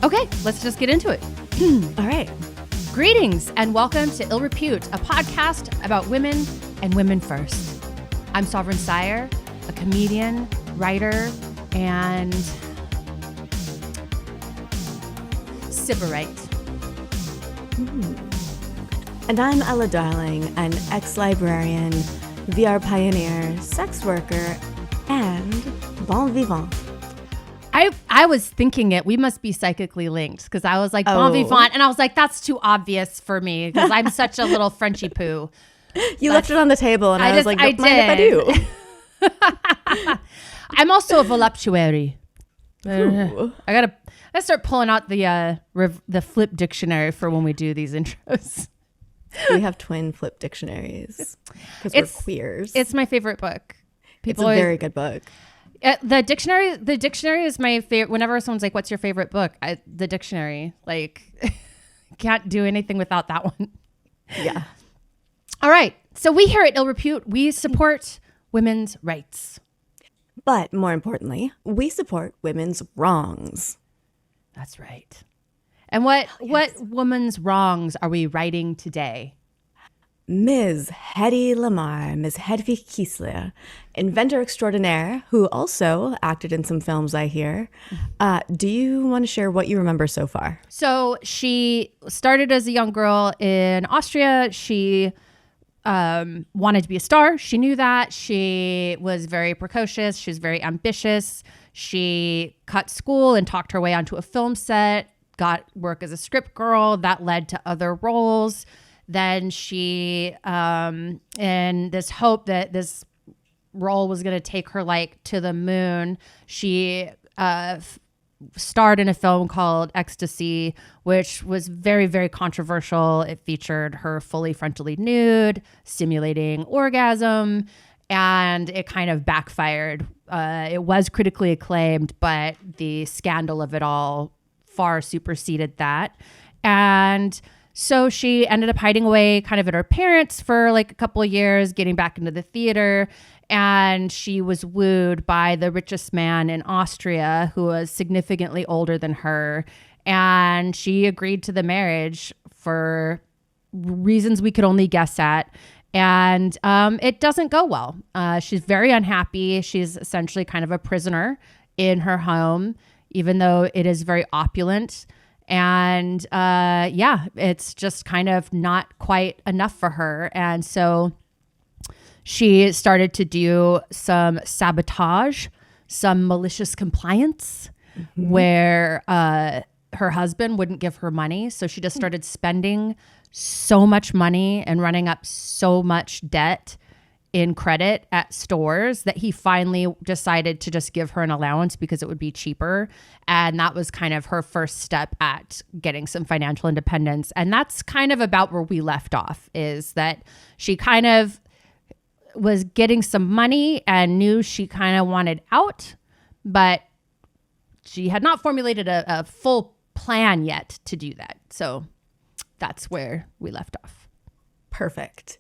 Okay, let's just get into it. All right. Greetings and welcome to Ill Repute, a podcast about women and women first. I'm Sovereign Syre, a comedian, writer, and sybarite. And I'm Ela Darling, an ex-librarian, VR pioneer, sex worker, and bon vivant. I was thinking it. We must be psychically linked because I was like, bon vivant. And I was like, that's too obvious for me because I'm such a little Frenchy poo. You left it on the table and I was like, don't mind if I do. I'm also a voluptuary. I gotta start pulling out the flip dictionary for when we do these intros. We have twin flip dictionaries because we're queers. It's my favorite book. It's a very good book. The dictionary is my favorite. Whenever someone's like, "What's your favorite book?" The dictionary, like, can't do anything without that one. Yeah. All right. So we here at Ill Repute, we support women's rights. But more importantly, we support women's wrongs. That's right. And what woman's wrongs are we righting today? Ms. Hedy Lamarr, Ms. Hedwig Kiesler, inventor extraordinaire, who also acted in some films, I hear. Do you want to share what you remember so far? So she started as a young girl in Austria. She wanted to be a star. She knew that. She was very precocious. She was very ambitious. She cut school and talked her way onto a film set, got work as a script girl. That led to other roles. Then she, in this hope that this role was going to take her like to the moon, she starred in a film called Ecstasy, which was very, very controversial. It featured her fully frontally nude, simulating orgasm, and it kind of backfired. It was critically acclaimed, but the scandal of it all far superseded that. And so she ended up hiding away kind of at her parents for like a couple of years, getting back into the theater. And she was wooed by the richest man in Austria who was significantly older than her. And she agreed to the marriage for reasons we could only guess at. And it doesn't go well. She's very unhappy. She's essentially kind of a prisoner in her home, even though it is very opulent. And it's just kind of not quite enough for her. And so she started to do some sabotage, some malicious compliance, where her husband wouldn't give her money. So she just started spending so much money and running up so much debt in credit at stores that he finally decided to just give her an allowance because it would be cheaper. And that was kind of her first step at getting some financial independence. And that's kind of about where we left off, is that she kind of was getting some money and knew she kind of wanted out, but she had not formulated a full plan yet to do that. So that's where we left off. Perfect.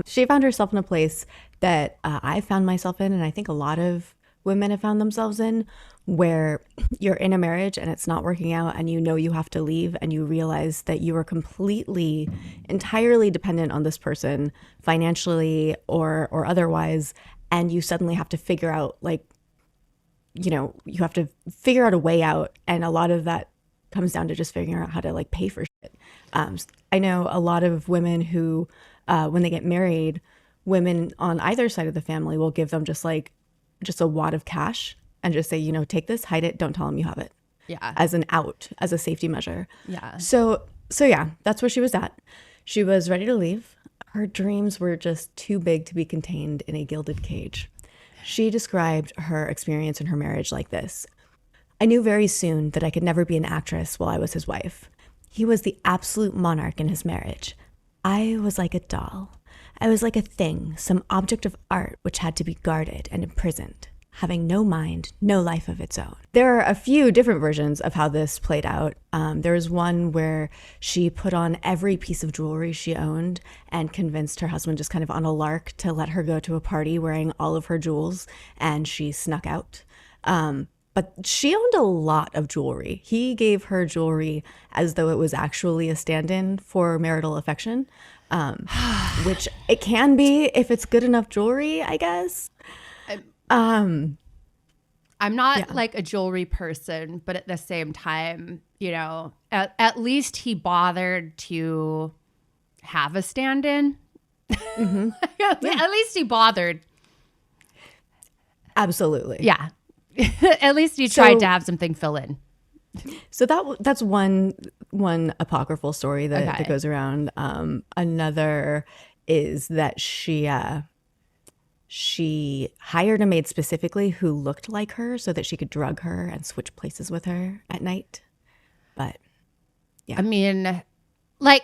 She found herself in a place that I found myself in, and I think a lot of women have found themselves in, where you're in a marriage and it's not working out and you know you have to leave, and you realize that you are completely, entirely dependent on this person financially or otherwise, and you suddenly have to figure out, you have to figure out a way out, and a lot of that comes down to just figuring out how to pay for shit. I know a lot of women who when they get married, women on either side of the family will give them just a wad of cash and just say, take this, hide it, don't tell them you have it. Yeah. As an out, as a safety measure. Yeah. So yeah, that's where she was at. She was ready to leave. Her dreams were just too big to be contained in a gilded cage. She described her experience in her marriage like this. I knew very soon that I could never be an actress while I was his wife. He was the absolute monarch in his marriage. I was like a doll. I was like a thing, some object of art which had to be guarded and imprisoned, having no mind, no life of its own. There are a few different versions of how this played out. There was one where she put on every piece of jewelry she owned and convinced her husband, just kind of on a lark, to let her go to a party wearing all of her jewels, and she snuck out. but she owned a lot of jewelry. He gave her jewelry as though it was actually a stand-in for marital affection, which it can be if it's good enough jewelry, I guess. I'm not like a jewelry person, but at the same time, you know, at least he bothered to have a stand-in. Mm-hmm. At least he bothered. Absolutely. Yeah. At least he tried to have something fill in. So that's one apocryphal story that goes around. Another is that she hired a maid specifically who looked like her so that she could drug her and switch places with her at night. But yeah. I mean, like,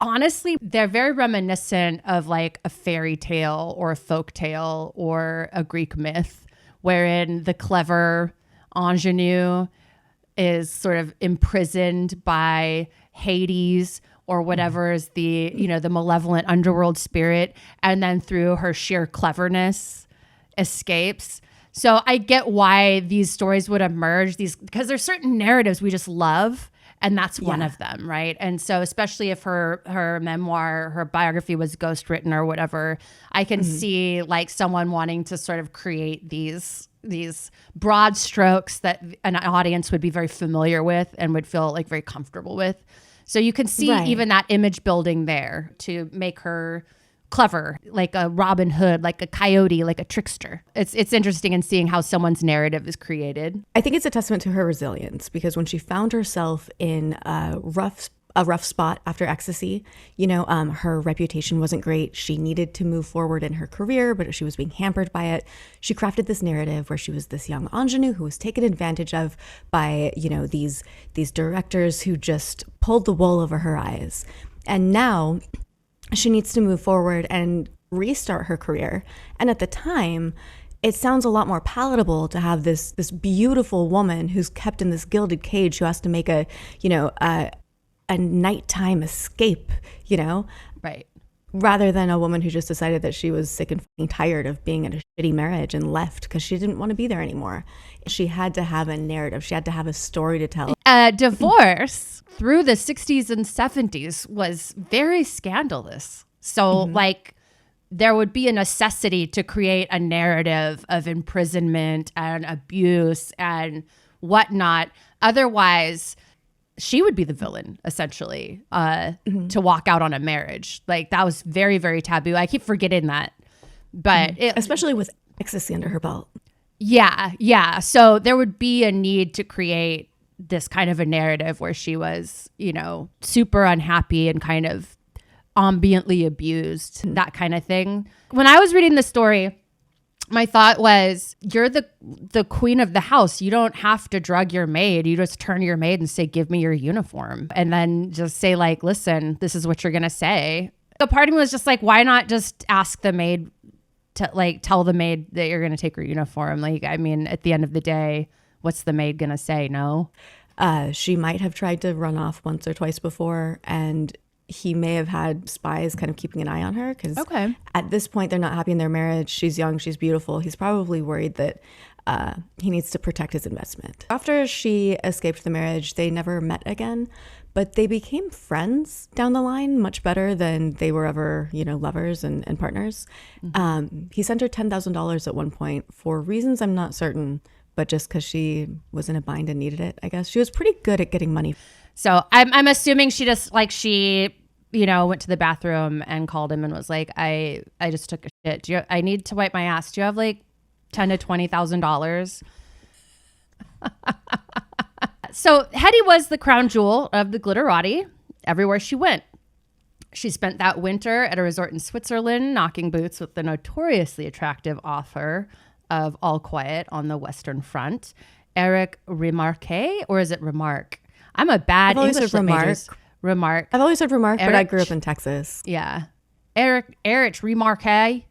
honestly, they're very reminiscent of like a fairy tale or a folk tale or a Greek myth, wherein the clever ingenue is sort of imprisoned by Hades or whatever is the, you know, the malevolent underworld spirit, and then through her sheer cleverness escapes. So I get why these stories would emerge, because there's certain narratives we just love, and that's one of them, right? And so especially if her memoir, her biography was ghostwritten or whatever, I can see like someone wanting to sort of create these broad strokes that an audience would be very familiar with and would feel like very comfortable with. So you can see even that image building there to make her clever, like a Robin Hood, like a coyote, like a trickster. It's interesting in seeing how someone's narrative is created. I think it's a testament to her resilience, because when she found herself in a rough spot after ecstasy, you know, her reputation wasn't great. She needed to move forward in her career, but she was being hampered by it. She crafted this narrative where she was this young ingenue who was taken advantage of by, you know, these directors who just pulled the wool over her eyes. And now she needs to move forward and restart her career. And at the time, it sounds a lot more palatable to have this beautiful woman who's kept in this gilded cage who has to make a nighttime escape, you know? Right. Rather than a woman who just decided that she was sick and tired of being in a shitty marriage and left because she didn't want to be there anymore. She had to have a narrative. She had to have a story to tell. Divorce through the 60s and 70s was very scandalous. So like there would be a necessity to create a narrative of imprisonment and abuse and whatnot. Otherwise, she would be the villain, essentially, to walk out on a marriage. Like, that was very, very taboo. I keep forgetting that. But especially with ecstasy under her belt. Yeah. So there would be a need to create this kind of a narrative where she was, you know, super unhappy and kind of ambiently abused, that kind of thing. When I was reading the story, my thought was, you're the queen of the house. You don't have to drug your maid. You just turn to your maid and say, give me your uniform. And then just say like, listen, this is what you're going to say. The part of me was just like, why not just ask the maid to like, tell the maid that you're going to take her uniform? Like, I mean, at the end of the day, what's the maid going to say? No. She might have tried to run off once or twice before, and he may have had spies kind of keeping an eye on her, because at this point they're not happy in their marriage. She's young, she's beautiful. He's probably worried that he needs to protect his investment. After she escaped the marriage, they never met again, but they became friends down the line, much better than they were ever, you know, lovers and partners. He sent her $10,000 at one point for reasons I'm not certain, but just because she was in a bind and needed it, I guess. She was pretty good at getting money. So I'm assuming she just like you know, went to the bathroom and called him and was like, I just took a shit. I need to wipe my ass. Do you have like $10,000 to $20,000? So Hedy was the crown jewel of the glitterati everywhere she went. She spent that winter at a resort in Switzerland, knocking boots with the notoriously attractive author of All Quiet on the Western Front, Eric Remarque, or is it Remarque? I'm a bad English Remarque. I've always said Remarque, but I grew up in Texas. Yeah. Eric Remarque.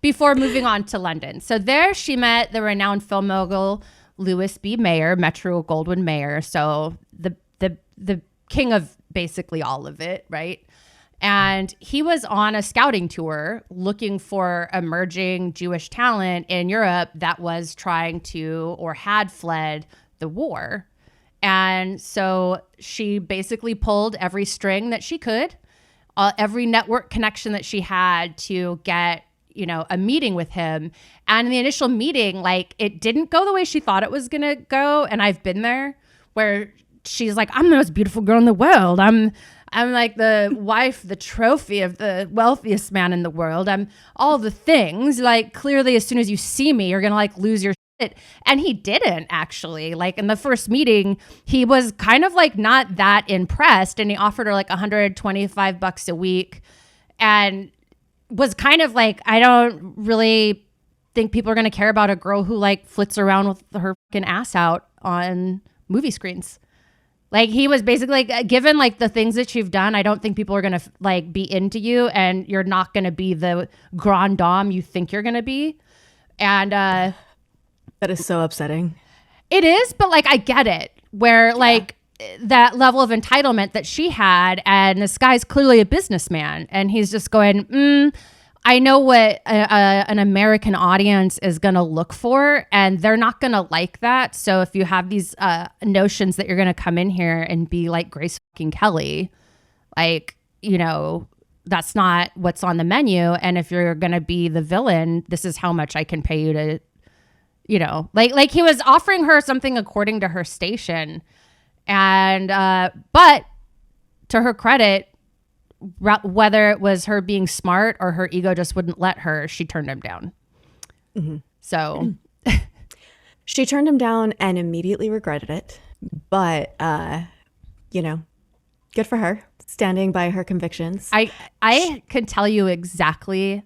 Before moving on to London. So there she met the renowned film mogul Louis B. Mayer, Metro Goldwyn Mayer. So the king of basically all of it, right? And he was on a scouting tour looking for emerging Jewish talent in Europe that was trying to or had fled the war. And so she basically pulled every string that she could, every network connection that she had to get, a meeting with him. And in the initial meeting, like, it didn't go the way she thought it was going to go. And I've been there, where she's like, I'm the most beautiful girl in the world. I'm like the wife, the trophy of the wealthiest man in the world. I'm all the things. Like, clearly, as soon as you see me, you're going to like lose your shit. And he didn't, actually. Like, in the first meeting, he was kind of like not that impressed. And he offered her like $125 a week and was kind of like, I don't really think people are going to care about a girl who like flits around with her fucking ass out on movie screens. Like, he was basically like, given like the things that you've done, I don't think people are going to like be into you, and you're not going to be the grand dame you think you're going to be. And that is so upsetting. It is, but like, I get it, where like that level of entitlement that she had, and this guy's clearly a businessman, and he's just going, I know what an American audience is going to look for, and they're not going to like that. So if you have these notions that you're going to come in here and be like Grace fucking Kelly, like, that's not what's on the menu. And if you're going to be the villain, this is how much I can pay you to, like he was offering her something according to her station. And, but to her credit, whether it was her being smart or her ego just wouldn't let her, she turned him down. Mm-hmm. So she turned him down and immediately regretted it. But, good for her, standing by her convictions. I can tell you exactly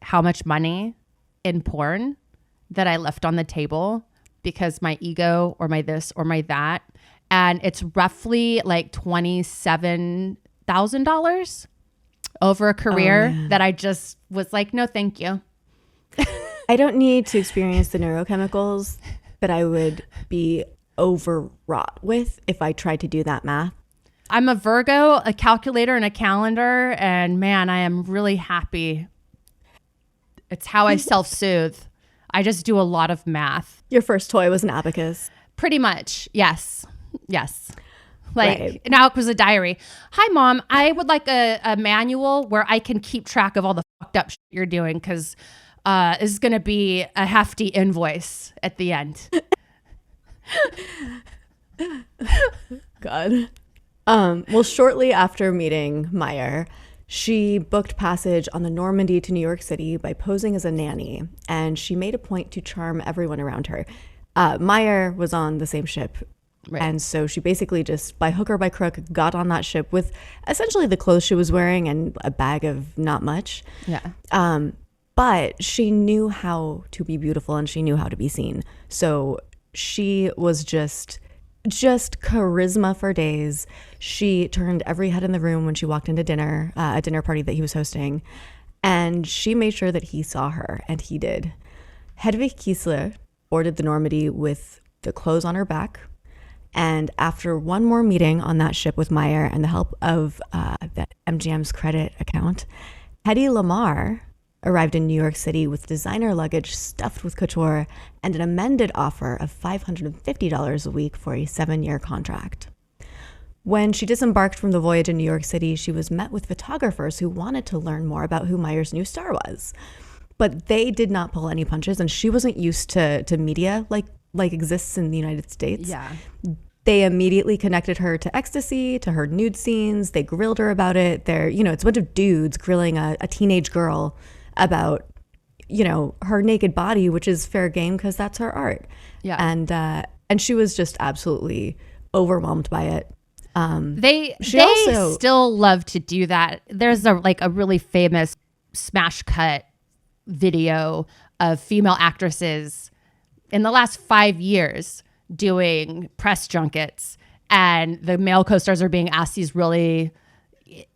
how much money in porn that I left on the table because my ego or my this or my that. And it's roughly like $27,000 over a career that I just was like, no, thank you. I don't need to experience the neurochemicals that I would be overwrought with if I tried to do that math. I'm a Virgo, a calculator and a calendar, and man, I am really happy. It's how I self-soothe. I just do a lot of math. Your first toy was an abacus. Pretty much, yes. Yes. Like, right. Now it was a diary. Hi, Mom. I would like a manual where I can keep track of all the fucked up shit you're doing, because this is going to be a hefty invoice at the end. God. Well, shortly after meeting Meyer, she booked passage on the Normandy to New York City by posing as a nanny, and she made a point to charm everyone around her. Meyer was on the same ship. Right. And so she basically just, by hook or by crook, got on that ship with essentially the clothes she was wearing and a bag of not much. Yeah. But she knew how to be beautiful and she knew how to be seen. So she was just charisma for days. She turned every head in the room when she walked into dinner, a dinner party that he was hosting. And she made sure that he saw her, and he did. Hedwig Kiesler boarded the Normandy with the clothes on her back. And after one more meeting on that ship with Meyer and the help of that MGM's credit account, Hedy Lamarr arrived in New York City with designer luggage stuffed with couture and an amended offer of $550 a week for a 7-year contract. When she disembarked from the voyage in New York City, she was met with photographers who wanted to learn more about who Meyer's new star was. But they did not pull any punches, and she wasn't used to media like exists in the United States. Yeah. They immediately connected her to ecstasy, to her nude scenes. They grilled her about it. It's a bunch of dudes grilling a teenage girl about, her naked body, which is fair game because that's her art. Yeah. And she was just absolutely overwhelmed by it. They still love to do that. There's a really famous smash cut video of female actresses in the last 5 years doing press junkets, and the male co-stars are being asked these really,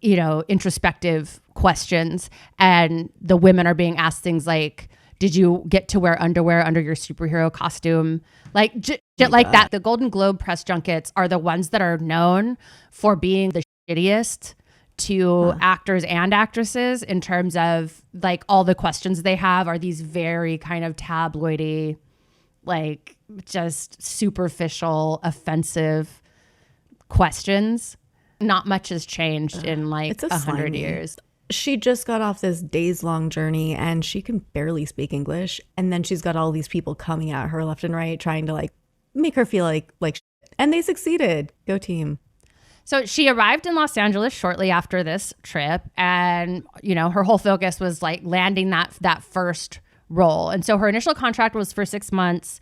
introspective questions, and the women are being asked things like, did you get to wear underwear under your superhero costume? Like shit like that. The Golden Globe press junkets are the ones that are known for being the shittiest to actors and actresses in terms of like all the questions they have are these very kind of tabloidy, like just superficial, offensive questions. Not much has changed in like 100 years. She just got off this days-long journey and she can barely speak English. And then she's got all these people coming at her left and right trying to like make her feel like shit. And they succeeded. Go team. So she arrived in Los Angeles shortly after this trip, and you know, her whole focus was like landing that first role. And so her initial contract was for 6 months.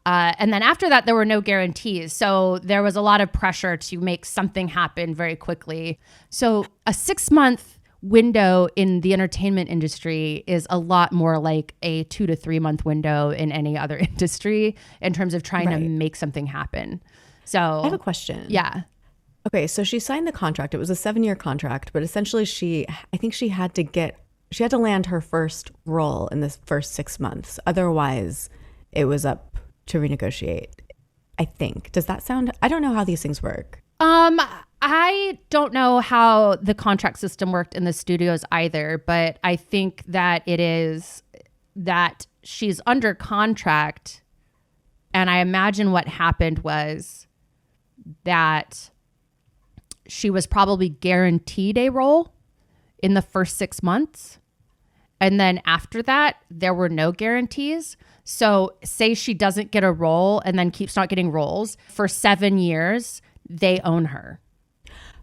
And then after that, there were no guarantees. So there was a lot of pressure to make something happen very quickly. So a 6-month window in the entertainment industry is a lot more like a 2 to 3 month window in any other industry in terms of trying to make something happen. So I have a question. Yeah. Okay, so she signed the contract. It was a 7-year contract, but essentially I think she had to land her first role in this first 6 months. Otherwise, it was up to renegotiate, I think. Does that sound, I don't know how these things work. I don't know how the contract system worked in the studios either, but I think that it is that she's under contract. And I imagine what happened was that she was probably guaranteed a role in the first 6 months. And then after that, there were no guarantees. So say she doesn't get a role and then keeps not getting roles for 7 years, they own her.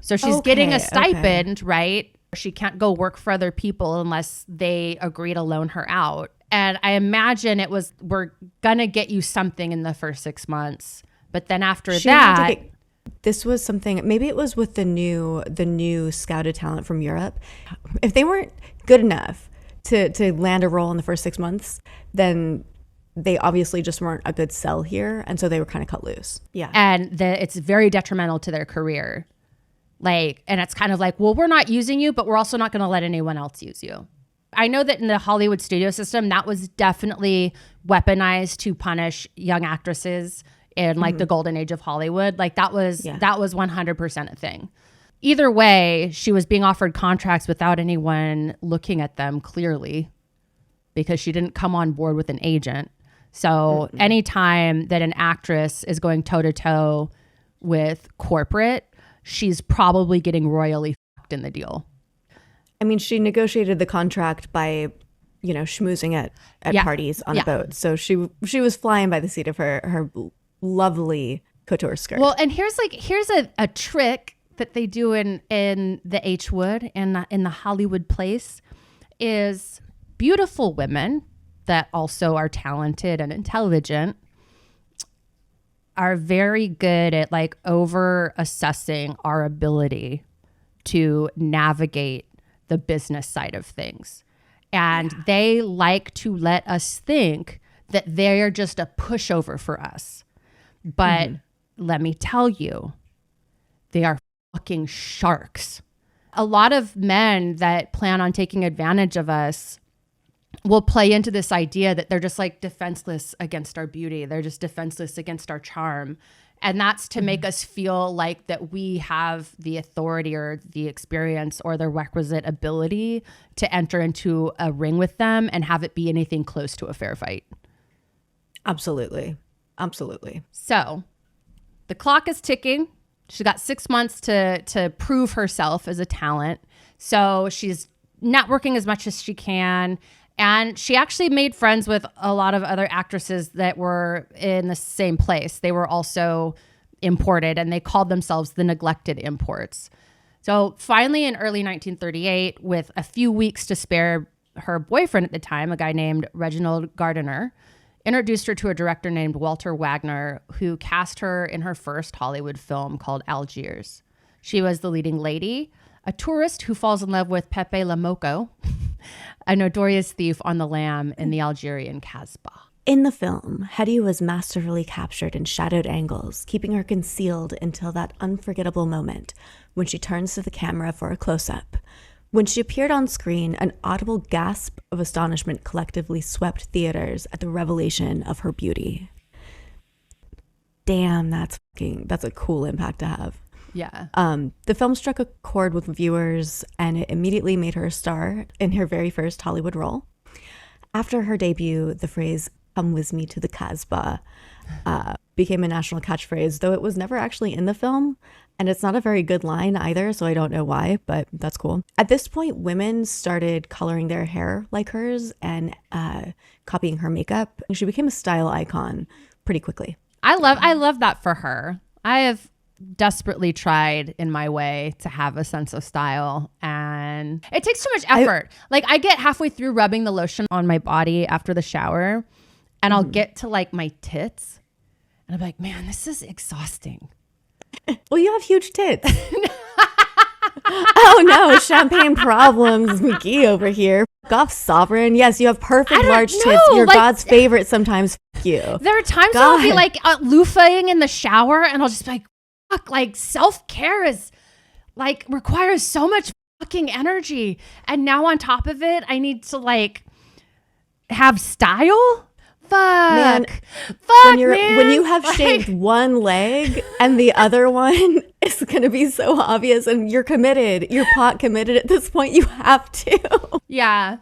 So she's getting a stipend, right? She can't go work for other people unless they agree to loan her out. And I imagine it was, we're going to get you something in the first 6 months. But then after that, this was something, maybe it was with the new scouted talent from Europe. If they weren't good enough to land a role in the first 6 months, then they obviously just weren't a good sell here. And so they were kind of cut loose. Yeah. And it's very detrimental to their career. Like, and it's kind of like, well, we're not using you, but we're also not going to let anyone else use you. I know that in the Hollywood studio system, that was definitely weaponized to punish young actresses in like the golden age of Hollywood. Like that was 100% a thing. Either way, she was being offered contracts without anyone looking at them clearly because she didn't come on board with an agent. So anytime that an actress is going toe to toe with corporate, she's probably getting royally fucked in the deal. I mean, she negotiated the contract by, you know, schmoozing at parties on a boat. So she was flying by the seat of her lovely couture skirt. Well, and here's a trick that they do in the H Wood and in the Hollywood place is beautiful women that also are talented and intelligent are very good at like over assessing our ability to navigate the business side of things. And they like to let us think that they're just a pushover for us. But let me tell you, they are fucking sharks. A lot of men that plan on taking advantage of us will play into this idea that they're just like defenseless against our beauty. They're just defenseless against our charm. And that's to make us feel like that we have the authority or the experience or the requisite ability to enter into a ring with them and have it be anything close to a fair fight. Absolutely. Absolutely. So the clock is ticking. She got 6 months to prove herself as a talent. So she's networking as much as she can. And she actually made friends with a lot of other actresses that were in the same place. They were also imported, and they called themselves the neglected imports. So finally, in early 1938, with a few weeks to spare, her boyfriend at the time, a guy named Reginald Gardiner, introduced her to a director named Walter Wagner, who cast her in her first Hollywood film called Algiers. She was the leading lady, a tourist who falls in love with Pepe Le Moco, a notorious thief on the lam in the Algerian Casbah. In the film, Hedy was masterfully captured in shadowed angles, keeping her concealed until that unforgettable moment when she turns to the camera for a close-up. When she appeared on screen, an audible gasp of astonishment collectively swept theaters at the revelation of her beauty. Damn, that's a cool impact to have. Yeah. The film struck a chord with viewers, and it immediately made her a star in her very first Hollywood role. After her debut, the phrase "come with me to the Casbah" became a national catchphrase, though it was never actually in the film. And it's not a very good line either, so I don't know why, but that's cool. At this point, women started coloring their hair like hers and copying her makeup. And she became a style icon pretty quickly. I love that for her. I have desperately tried in my way to have a sense of style, and it takes too much effort. Like I get halfway through rubbing the lotion on my body after the shower, and I'll get to like my tits, and I'm like, man, this is exhausting. Well, you have huge tits. Oh no, champagne problems, McGee over here. Goth sovereign. Yes, you have perfect large tits. You're like, God's favorite sometimes. F you. There are times when I'll be like loofahing in the shower and I'll just be like, fuck, like self-care is like requires so much fucking energy. And now on top of it, I need to like have style. Fuck. When you have shaved one leg and the other one is going to be so obvious and you're committed, you're pot committed at this point, you have to. Yeah.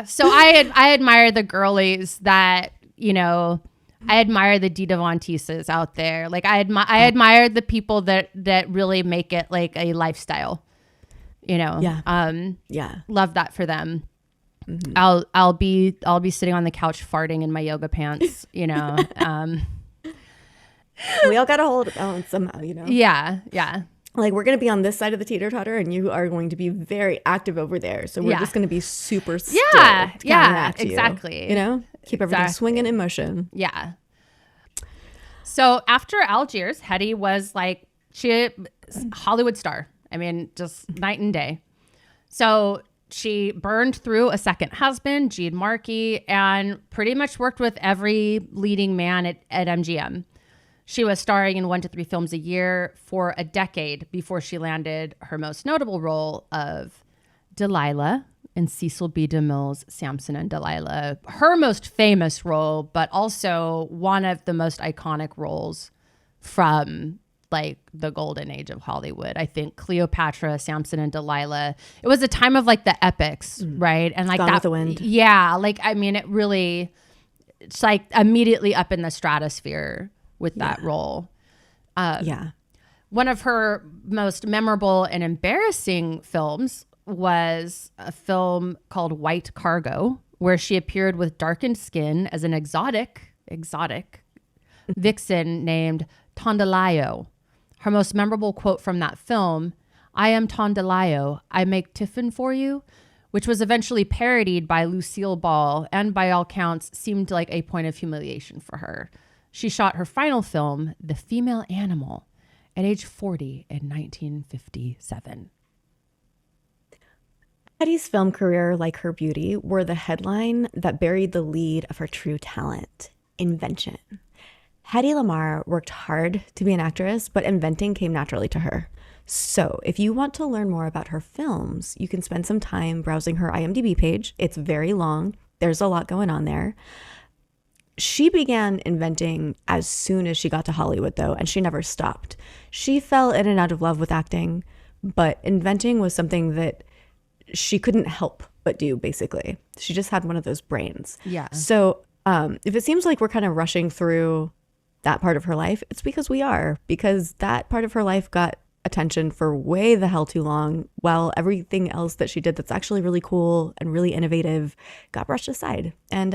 So I admire the girlies that, you know, I admire the Dita Von Teeses out there. Like I admire the people that really make it like a lifestyle, you know? Yeah. Love that for them. Mm-hmm. I'll be sitting on the couch farting in my yoga pants, you know. We all got to hold a balance somehow, you know. Yeah. Like we're going to be on this side of the teeter-totter and you are going to be very active over there. So we're just going to be super still to counteract you, exactly. You know, keep everything swinging in motion. Yeah. So after Algiers, Hedy was like Hollywood star. I mean, just night and day. So she burned through a second husband, Gene Markey, and pretty much worked with every leading man at MGM. She was starring in 1 to 3 films a year for a decade before she landed her most notable role of Delilah in Cecil B. DeMille's Samson and Delilah. Her most famous role, but also one of the most iconic roles from like the golden age of Hollywood. I think Cleopatra, Samson and Delilah. It was a time of like the epics, right? And like Gone with the Wind. Yeah, like I mean, it's like immediately up in the stratosphere with that role. One of her most memorable and embarrassing films was a film called White Cargo, where she appeared with darkened skin as an exotic vixen named Tondelayo. Her most memorable quote from that film, "I am Tondelayo, I make tiffin for you," which was eventually parodied by Lucille Ball and by all counts seemed like a point of humiliation for her. She shot her final film, The Female Animal, at age 40 in 1957. Hedy's film career, like her beauty, were the headline that buried the lead of her true talent, Invention. Hedy Lamarr worked hard to be an actress, but inventing came naturally to her. So if you want to learn more about her films, you can spend some time browsing her IMDb page. It's very long. There's a lot going on there. She began inventing as soon as she got to Hollywood, though, and she never stopped. She fell in and out of love with acting, but inventing was something that she couldn't help but do, basically. She just had one of those brains. Yeah. So if it seems like we're kind of rushing through that part of her life, it's because we are, because that part of her life got attention for way the hell too long, while everything else that she did that's actually really cool and really innovative got brushed aside. And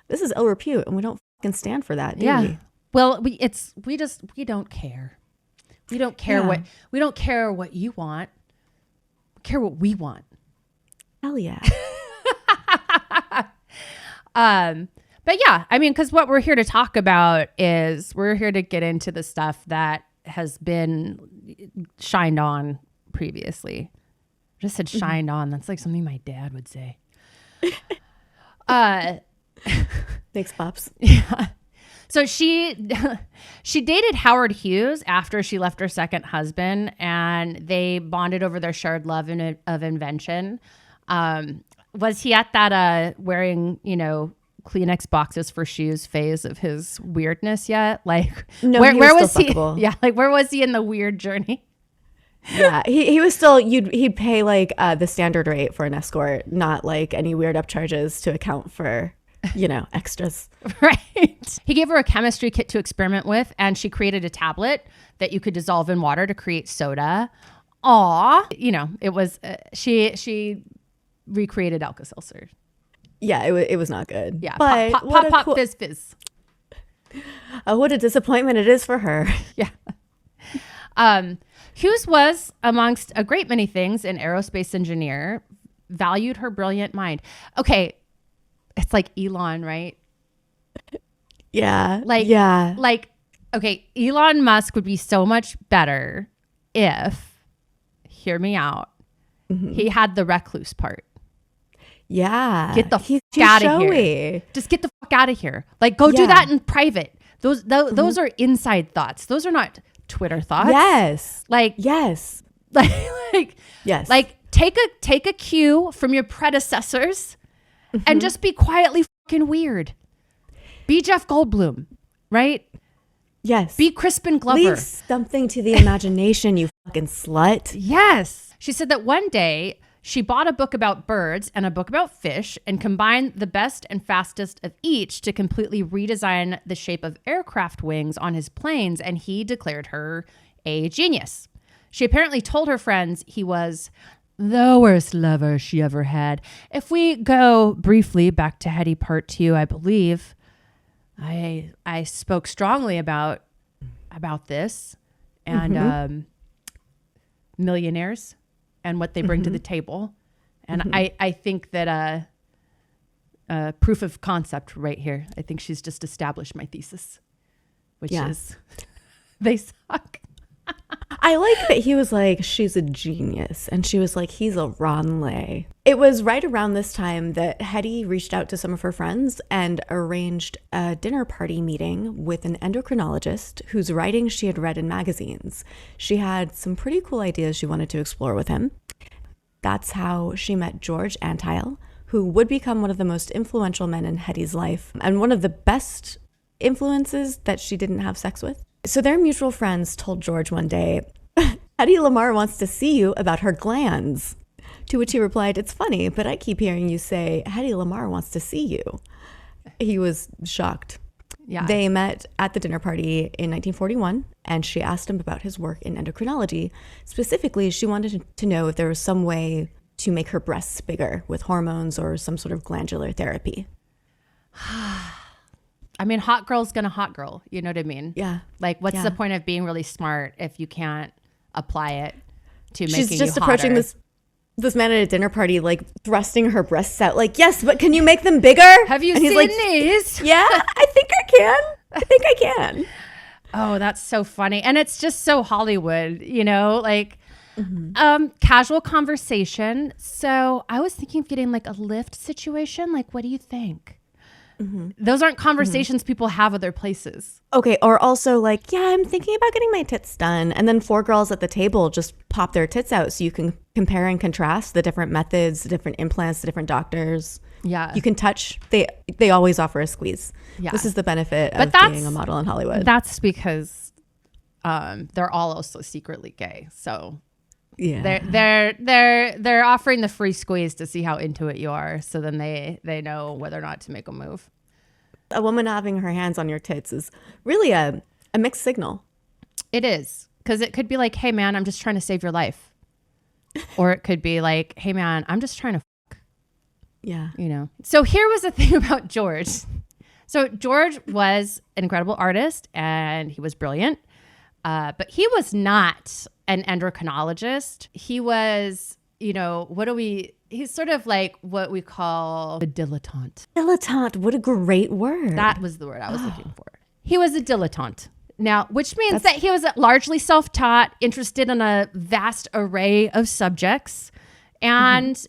this is ill repute, and we don't fucking stand for that, do we? Well, we don't care. We don't care what you want. We care what we want. Hell yeah. But yeah, I mean, because what we're here to talk about is we're here to get into the stuff that has been shined on previously. I just said shined on. That's like something my dad would say. Thanks, Pops. Yeah. So she dated Howard Hughes after she left her second husband, and they bonded over their shared love of invention. Was he at that wearing, Kleenex boxes for shoes phase of his weirdness yet? Like, no, where was he? Fuckable. Yeah, like where was he in the weird journey? Yeah, he was still, he'd pay like the standard rate for an escort, not like any weird upcharges to account for, extras. Right. He gave her a chemistry kit to experiment with, and she created a tablet that you could dissolve in water to create soda. Aw. It was, she recreated Alka-Seltzer. Yeah, it was not good. Yeah. But Pop, fizz, fizz. What a disappointment it is for her. Yeah. Hughes was, amongst a great many things, an aerospace engineer, valued her brilliant mind. Okay. It's like Elon, right? Yeah. Okay, Elon Musk would be so much better if, hear me out, he had the recluse part. Yeah. Get the fuck out of here. Just get the fuck out of here. Like, go do that in private. Those are inside thoughts. Those are not Twitter thoughts. Yes. Yes. Yes. Like, take a cue from your predecessors and just be quietly fucking weird. Be Jeff Goldblum, right? Yes. Be Crispin Glover. Leave something to the imagination, you fucking slut. Yes. She said that one day she bought a book about birds and a book about fish and combined the best and fastest of each to completely redesign the shape of aircraft wings on his planes, and he declared her a genius. She apparently told her friends he was the worst lover she ever had. If we go briefly back to Hedy Part 2, I believe I spoke strongly about this and millionaires and what they bring to the table. And I think that proof of concept right here. I think she's just established my thesis, which is they suck. I like that he was like, she's a genius. And she was like, he's a Ron Lay. It was right around this time that Hedy reached out to some of her friends and arranged a dinner party meeting with an endocrinologist whose writings she had read in magazines. She had some pretty cool ideas she wanted to explore with him. That's how she met George Antile, who would become one of the most influential men in Hedy's life and one of the best influences that she didn't have sex with. So their mutual friends told George one day, Hedy Lamarr wants to see you about her glands. To which he replied, it's funny, but I keep hearing you say Hedy Lamarr wants to see you. He was shocked. Yeah. They met at the dinner party in 1941, and she asked him about his work in endocrinology. Specifically, she wanted to know if there was some way to make her breasts bigger with hormones or some sort of glandular therapy. I mean, hot girl's gonna hot girl. You know what I mean? Yeah. Like, what's the point of being really smart if you can't apply it to making you hotter? She's just approaching this man at a dinner party, like thrusting her breasts out, like, yes, but can you make them bigger? Have you seen these? Yeah, I think I can. I think I can. Oh, that's so funny. And it's just so Hollywood, like casual conversation. So I was thinking of getting like a lift situation. Like, what do you think? Those aren't conversations people have other places. Okay, or also like, yeah, I'm thinking about getting my tits done. And then 4 girls at the table just pop their tits out so you can compare and contrast the different methods, the different implants, the different doctors. Yeah. You can touch. They always offer a squeeze. Yeah. This is the benefit of being a model in Hollywood. That's because they're all also secretly gay. So yeah, they're offering the free squeeze to see how into it you are. So then they know whether or not to make a move. A woman having her hands on your tits is really a mixed signal. It is, because it could be like, hey man, I'm just trying to save your life, or it could be like, hey man, I'm just trying to fuck. Yeah, So here was the thing about George. So George was an incredible artist and he was brilliant, but he was not an endocrinologist. He was, he's sort of like what we call a dilettante. Dilettante, what a great word. That was the word I was looking for. He was a dilettante. Now, which means that he was largely self-taught, interested in a vast array of subjects, and,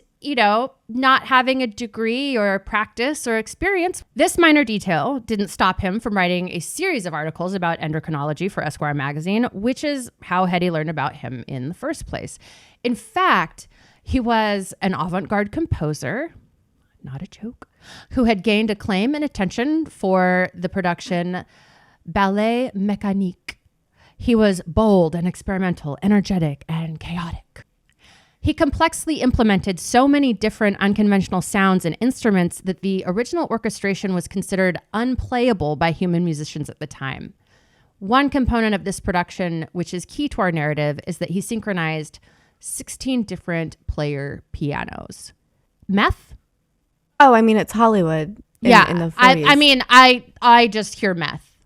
not having a degree or practice or experience. This minor detail didn't stop him from writing a series of articles about endocrinology for Esquire magazine, which is how Hedy learned about him in the first place. In fact, he was an avant-garde composer, not a joke, who had gained acclaim and attention for the production Ballet Mécanique. He was bold and experimental, energetic and chaotic. He complexly implemented so many different unconventional sounds and instruments that the original orchestration was considered unplayable by human musicians at the time. One component of this production, which is key to our narrative, is that he synchronized 16 different player pianos. Meth? Oh, I mean, it's Hollywood in the 40s. I mean, I just hear meth.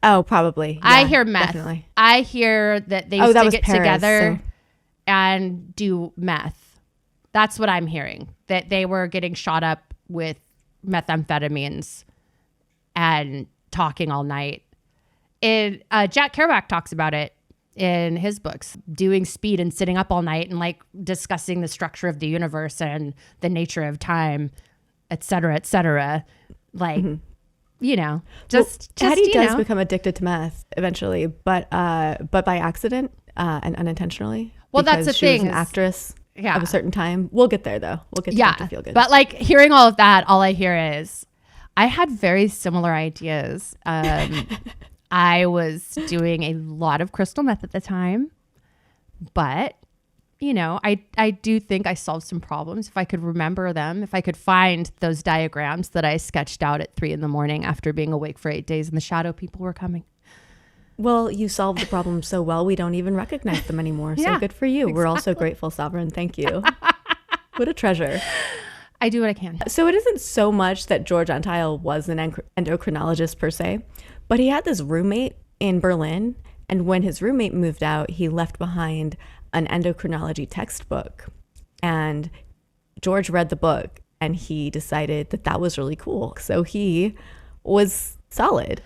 Oh, probably. Yeah, I hear meth. Definitely. I hear that they used to get Paris, together so. and do meth. That's what I'm hearing. That they were getting shot up with methamphetamines and talking all night. Jack Kerouac talks about it in his books, doing speed and sitting up all night and like discussing the structure of the universe and the nature of time, et cetera, like, you know, Hedy does know. become addicted to meth eventually, but by accident and unintentionally. Well, that's the she thing. was an actress Yeah. of a certain time. We'll get there though. We'll get to Dr. Feelgood. But like hearing all of that, all I hear is I had very similar ideas. I was doing a lot of crystal meth at the time, but you know, I do think I solved some problems if I could remember them, if I could find those diagrams that I sketched out at 3 a.m. after being awake for 8 days and the shadow people were coming. Well, you solved the problem so well, we don't even recognize them anymore. So Yeah, good for you. Exactly. We're also grateful, Sovereign. Thank you. What a treasure. I do what I can. So it isn't so much that George Antile was an endocrinologist per se, but he had this roommate in Berlin. And when his roommate moved out, he left behind an endocrinology textbook. And George read the book and he decided that that was really cool. So he was solid.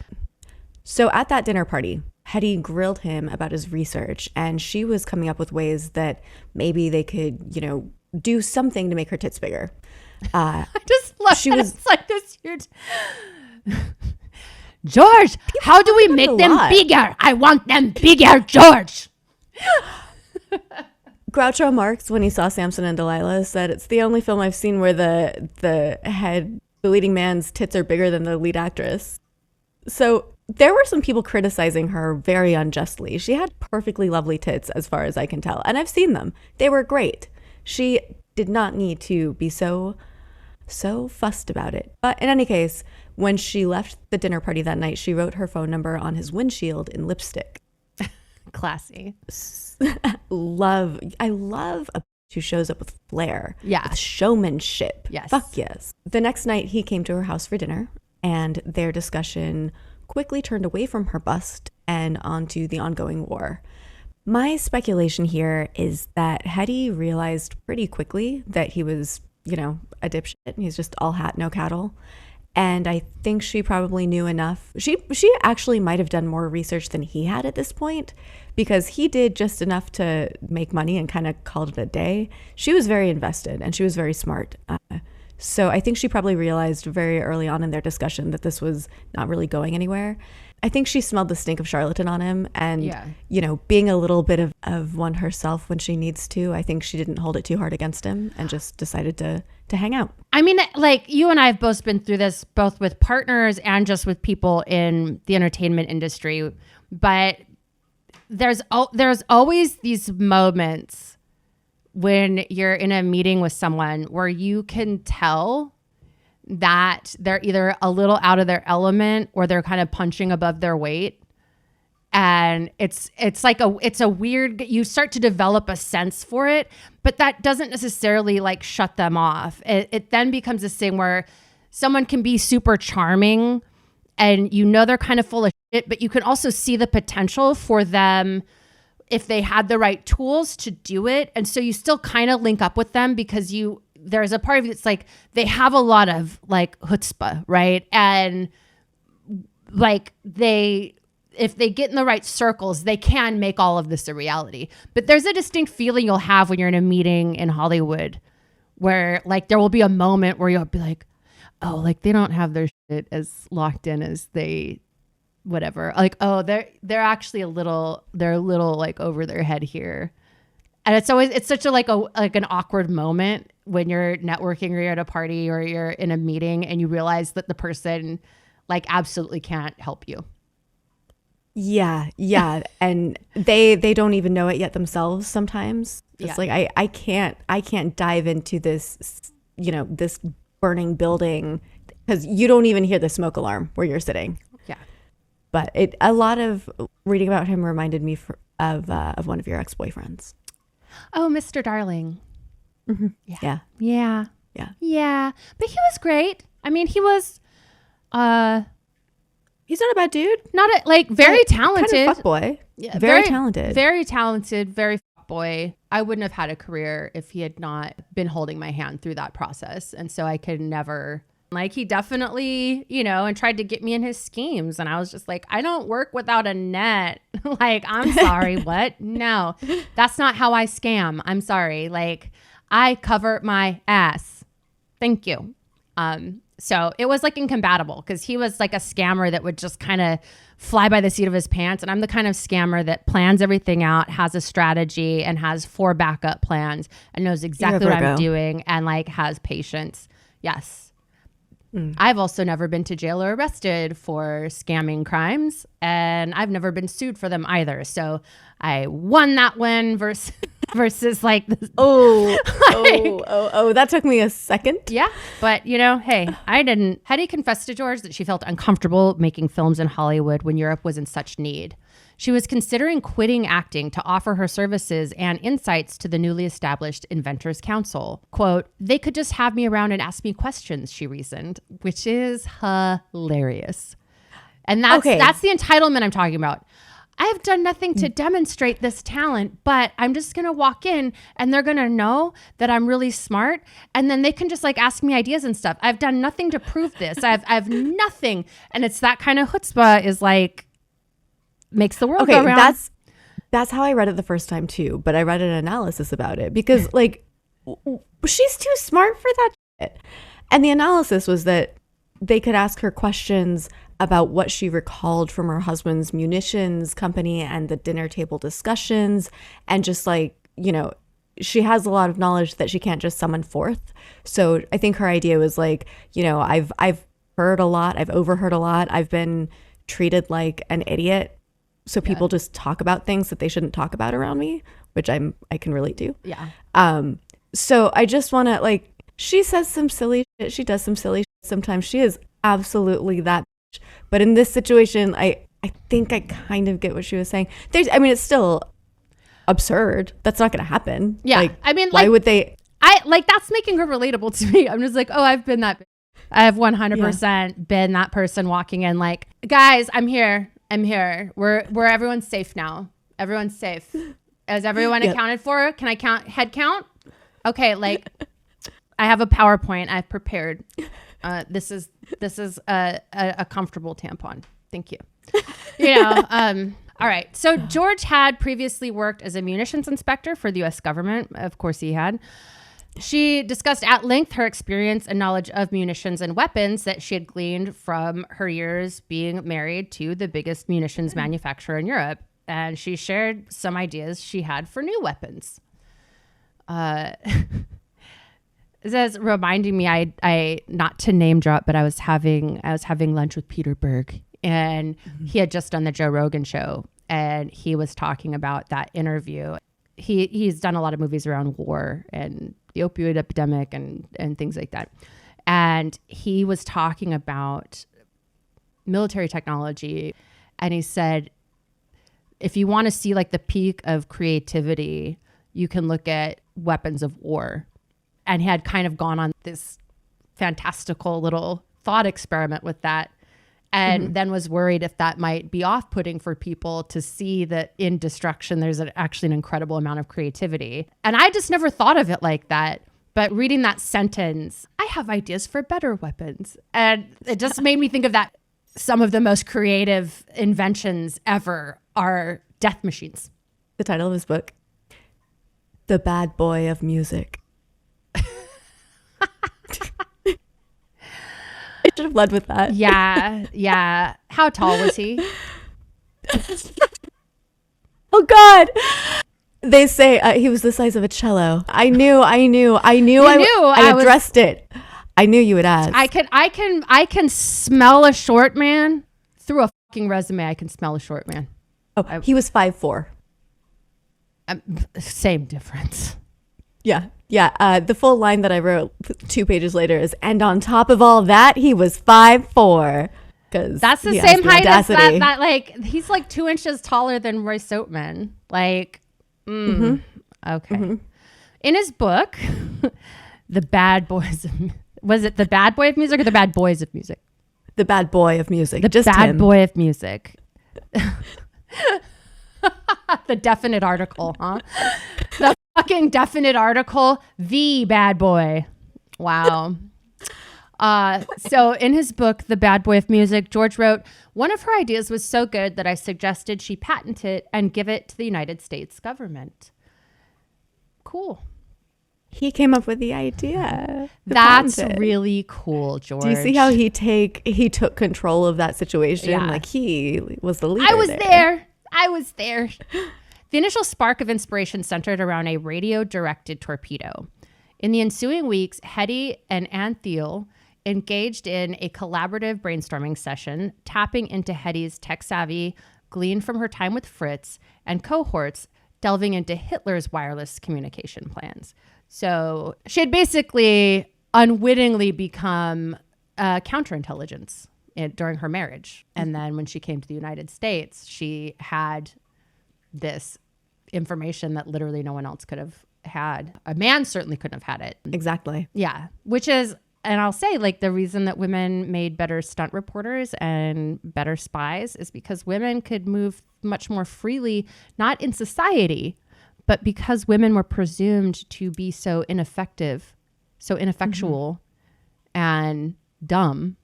So at that dinner party, Hedy grilled him about his research, and she was coming up with ways that maybe they could, you know, do something to make her tits bigger. I just love it's like this huge... George, how do we make them bigger? I want them bigger, George. Groucho Marx, when he saw Samson and Delilah, said it's the only film I've seen where the leading man's tits are bigger than the lead actress. So there were some people criticizing her very unjustly. She had perfectly lovely tits as far as I can tell, and I've seen them. They were great. She did not need to be so fussed about it. But in any case, when she left the dinner party that night, she wrote her phone number on his windshield in lipstick. Classy. I love a who shows up with flair. Yeah. With showmanship. Yes. Fuck yes. The next night he came to her house for dinner, and their discussion quickly turned away from her bust and onto the ongoing war. My speculation here is that Hedy realized pretty quickly that he was, you know, a dipshit. He's just all hat, no cattle. And I think she probably knew enough. She actually might have done more research than he had at this point, because he did just enough to make money and kind of called it a day. She was very invested and she was very smart. So I think she probably realized very early on in their discussion that this was not really going anywhere. I think she smelled the stink of charlatan on him, and, you know, being a little bit of one herself when she needs to, I think she didn't hold it too hard against him and just decided to hang out. I mean, like, you and I have both been through this, both with partners and just with people in the entertainment industry. But there's always these moments when you're in a meeting with someone where you can tell that they're either a little out of their element or they're kind of punching above their weight. And it's a weird, you start to develop a sense for it, but that doesn't necessarily like shut them off. It then becomes this thing where someone can be super charming and you know they're kind of full of shit, but you can also see the potential for them if they had the right tools to do it. And so you still kind of link up with them because there's a part of it that's like they have a lot of like chutzpah, right? And like if they get in the right circles, they can make all of this a reality. But there's a distinct feeling you'll have when you're in a meeting in Hollywood where like there will be a moment where you'll be like, oh, like they don't have their shit as locked in as they whatever. Like, oh, they're actually a little like over their head here. And it's such a like an awkward moment when you're networking or you're at a party or you're in a meeting and you realize that the person like absolutely can't help you. Yeah. And they don't even know it yet themselves sometimes. It's like I can't dive into this, this burning building because you don't even hear the smoke alarm where you're sitting. Yeah. But a lot of reading about him reminded me of one of your ex-boyfriends. Oh, Mr. Darling. Mm-hmm. Yeah. But he was great. I mean, he was he's not a bad dude. Very talented. Kind of fuckboy. Yeah, very talented. Very talented, very fuckboy. I wouldn't have had a career if he had not been holding my hand through that process. And so I could never, he definitely, and tried to get me in his schemes. And I was just like, I don't work without a net. I'm sorry, what? No, that's not how I scam. I'm sorry. I cover my ass. Thank you. So it was incompatible because he was a scammer that would just kind of fly by the seat of his pants. And I'm the kind of scammer that plans everything out, has a strategy and has 4 backup plans and knows exactly what I'm doing and has patience. Yes. I've also never been to jail or arrested for scamming crimes, and I've never been sued for them either. So I won that one versus this. That took me a second. Yeah. But, hey, I didn't. Hedy confessed to George that she felt uncomfortable making films in Hollywood when Europe was in such need. She was considering quitting acting to offer her services and insights to the newly established Inventors Council. Quote, they could just have me around and ask me questions, she reasoned, which is hilarious. And that's the entitlement I'm talking about. I've done nothing to demonstrate this talent, but I'm just going to walk in and they're going to know that I'm really smart. And then they can just ask me ideas and stuff. I've done nothing to prove this. I've nothing. And it's that kind of chutzpah is makes the world go round. That's how I read it the first time too. But I read an analysis about it because she's too smart for that shit. And the analysis was that they could ask her questions about what she recalled from her husband's munitions company and the dinner table discussions. And just she has a lot of knowledge that she can't just summon forth. So I think her idea was I've heard a lot. I've overheard a lot. I've been treated like an idiot. So people just talk about things that they shouldn't talk about around me, which I can relate to. Yeah. So I just want to she says some silly shit. She does some silly shit. Sometimes she is absolutely that bitch. But in this situation, I think I kind of get what she was saying. It's still absurd. That's not going to happen. Yeah. Why would they? That's making her relatable to me. I'm just I've been that bitch. I have 100% been that person walking in guys, I'm here. We're everyone's safe now. Everyone's safe. Is everyone accounted for? Can I head count? Okay, I have a PowerPoint I've prepared. This is a comfortable tampon. Thank you. All right. So George had previously worked as a munitions inspector for the U.S. government. Of course he had. She discussed at length her experience and knowledge of munitions and weapons that she had gleaned from her years being married to the biggest munitions manufacturer in Europe. And she shared some ideas she had for new weapons. This is reminding me, I not to name drop, but I was having lunch with Peter Berg, and he had just done the Joe Rogan show, and he was talking about that interview. He's done a lot of movies around war and the opioid epidemic and things like that. And he was talking about military technology. And he said, if you want to see the peak of creativity, you can look at weapons of war. And he had kind of gone on this fantastical little thought experiment with that. And then was worried if that might be off-putting for people to see that in destruction, there's actually an incredible amount of creativity. And I just never thought of it like that. But reading that sentence, I have ideas for better weapons. And it just made me think of that. Some of the most creative inventions ever are death machines. The title of his book, The Bad Boy of Music. I should have led with that. Yeah. How tall was he? Oh God. They say he was the size of a cello. I knew I addressed it. I knew you would ask. I can smell a short man through a fucking resume, I can smell a short man. Oh, he was 5'4". Same difference. Yeah. The full line that I wrote 2 pages later is, and on top of all that, he was 5'4". Because that's the same height as that. Like, he's like 2 inches taller than Roy Soapman. Like, okay. Mm-hmm. In his book, The Bad Boys of was it The Bad Boy of Music or The Bad Boys of Music? The Bad Boy of Music. The Bad Boy of Music. The definite article, huh? The fucking definite article. The Bad Boy. Wow. So in his book, The Bad Boy of Music, George wrote, one of her ideas was so good that I suggested she patent it and give it to the United States government. Cool. He came up with the idea. That's really cool, George. Do you see how he took control of that situation? Yeah. Like, he was the leader. I was there. The initial spark of inspiration centered around a radio-directed torpedo. In the ensuing weeks, Hedy and Ela engaged in a collaborative brainstorming session, tapping into Hedy's tech savvy, gleaned from her time with Fritz, and cohorts, delving into Hitler's wireless communication plans. So she had basically unwittingly become counterintelligence during her marriage. And then when she came to the United States, she had this information that literally no one else could have had. A man certainly couldn't have had it. Exactly. Yeah. Which is, and I'll say, like, the reason that women made better stunt reporters and better spies is because women could move much more freely, not in society, but because women were presumed to be so ineffective, so ineffectual and dumb,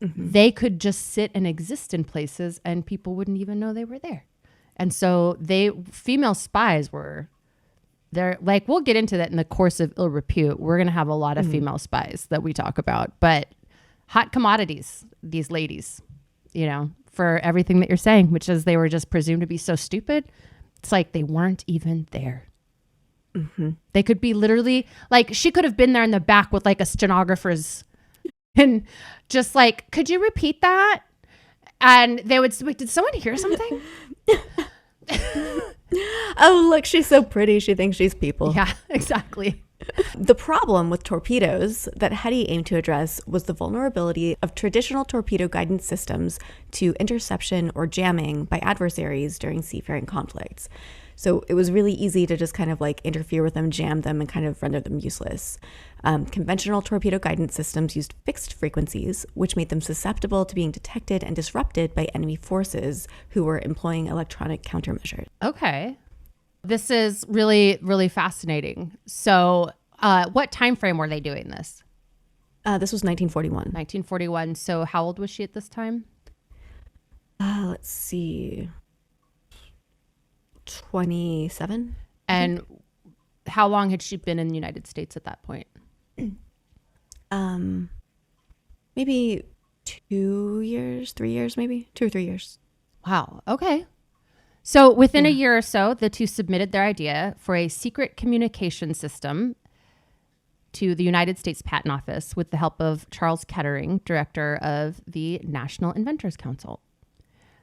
they could just sit and exist in places and people wouldn't even know they were there. And so female spies were there. Like, we'll get into that in the course of Ill Repute. We're going to have a lot of female spies that we talk about, but hot commodities, these ladies, you know, for everything that you're saying, which is they were just presumed to be so stupid. It's like they weren't even there. They could be literally, like, she could have been there in the back with like a stenographer's and just like, could you repeat that? And they would, wait, did someone hear something? Oh, look, she's so pretty. She thinks she's people. Yeah, exactly. The problem with torpedoes that Hedy aimed to address was the vulnerability of traditional torpedo guidance systems to interception or jamming by adversaries during seafaring conflicts. So it was really easy to just kind of like interfere with them, jam them, and kind of render them useless. Conventional torpedo guidance systems used fixed frequencies, which made them susceptible to being detected and disrupted by enemy forces who were employing electronic countermeasures. Okay. This is really, really fascinating. So what time frame were they doing this? This was 1941. 1941. So how old was she at this time? Let's see. 27. And how long had she been in the United States at that point? Maybe 2 years, 3 years, maybe 2 or 3 years. Wow. Okay. So within a year or so, the two submitted their idea for a secret communication system to the United States Patent Office with the help of Charles Kettering, director of the National Inventors Council.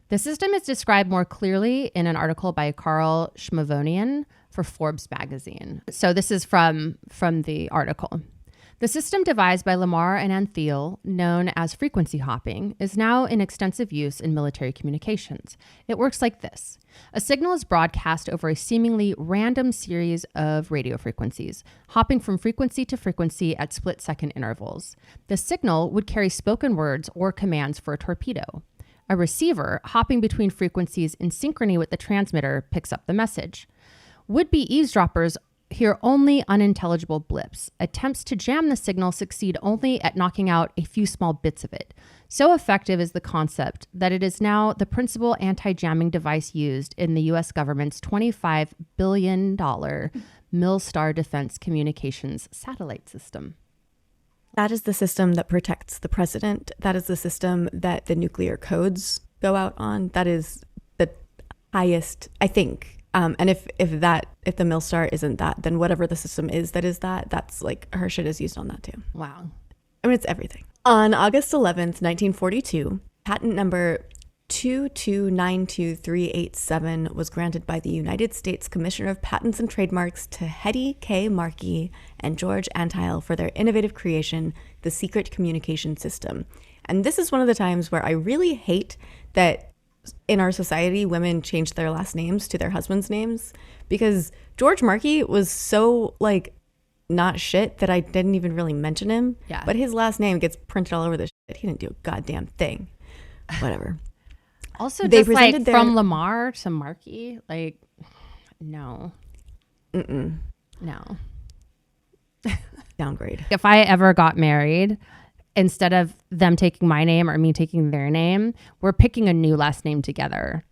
The system is described more clearly in an article by Carl Schmavonian for Forbes magazine. So this is from the article. The system devised by Lamarr and Antheil, known as frequency hopping, is now in extensive use in military communications. It works like this. A signal is broadcast over a seemingly random series of radio frequencies, hopping from frequency to frequency at split-second intervals. The signal would carry spoken words or commands for a torpedo. A receiver, hopping between frequencies in synchrony with the transmitter, picks up the message. Would-be eavesdroppers hear only unintelligible blips. Attempts to jam the signal succeed only at knocking out a few small bits of it. So effective is the concept that it is now the principal anti-jamming device used in the U.S. government's $25 billion Milstar Defense Communications satellite system. That is the system that protects the president. That is the system that the nuclear codes go out on. That is the highest, I think. And if the Milstar isn't that, then whatever the system is that's like her shit is used on that too. Wow. I mean, it's everything. On August 11th, 1942, patent number 2292387 was granted by the United States Commissioner of Patents and Trademarks to Hedy K. Markey and George Antile for their innovative creation, the Secret Communication System. And this is one of the times where I really hate that in our society, women change their last names to their husbands' names, because George Markey was so like not shit that I didn't even really mention him. Yeah. But his last name gets printed all over the shit. He didn't do a goddamn thing. Whatever. Also, they just like from Lamarr to Markey, like, no. No. Downgrade. If I ever got married, instead of them taking my name or me taking their name, we're picking a new last name together.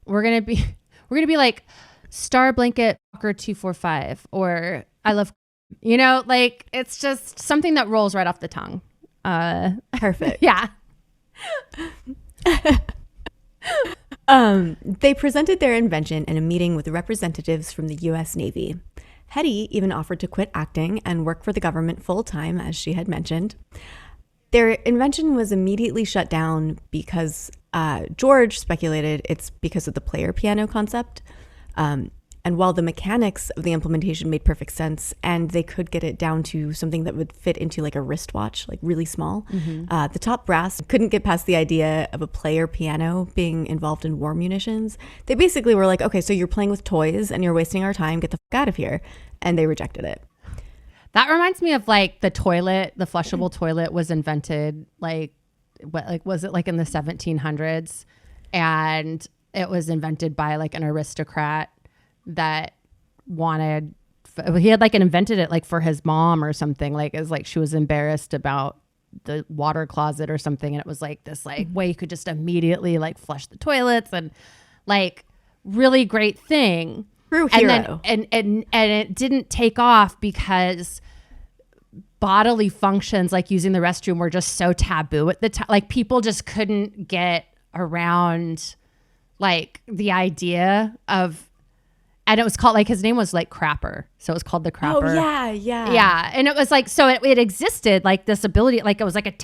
We're gonna be like Star Blanket Walker 245 or I love, like it's just something that rolls right off the tongue. Perfect. Yeah. They presented their invention in a meeting with representatives from the U.S. Navy. Hedy even offered to quit acting and work for the government full-time, as she had mentioned. Their invention was immediately shut down because George speculated it's because of the player piano concept. And while the mechanics of the implementation made perfect sense and they could get it down to something that would fit into like a wristwatch, like really small, the top brass couldn't get past the idea of a player piano being involved in war munitions. They basically were like, okay, so you're playing with toys and you're wasting our time. Get the fuck out of here. And they rejected it. That reminds me of like the toilet, the flushable toilet was invented was it like in the 1700s? And it was invented by like an aristocrat that he had like invented it like for his mom or something, like as like she was embarrassed about the water closet or something, and it was like this like way you could just immediately like flush the toilets and like really great thing. True hero. And it didn't take off because bodily functions like using the restroom were just so taboo at the time. Like people just couldn't get around like the idea of. And it was called like his name was like Crapper. So it was called the Crapper. Oh, yeah. Yeah. And it was like, so it existed like this ability, like it was like a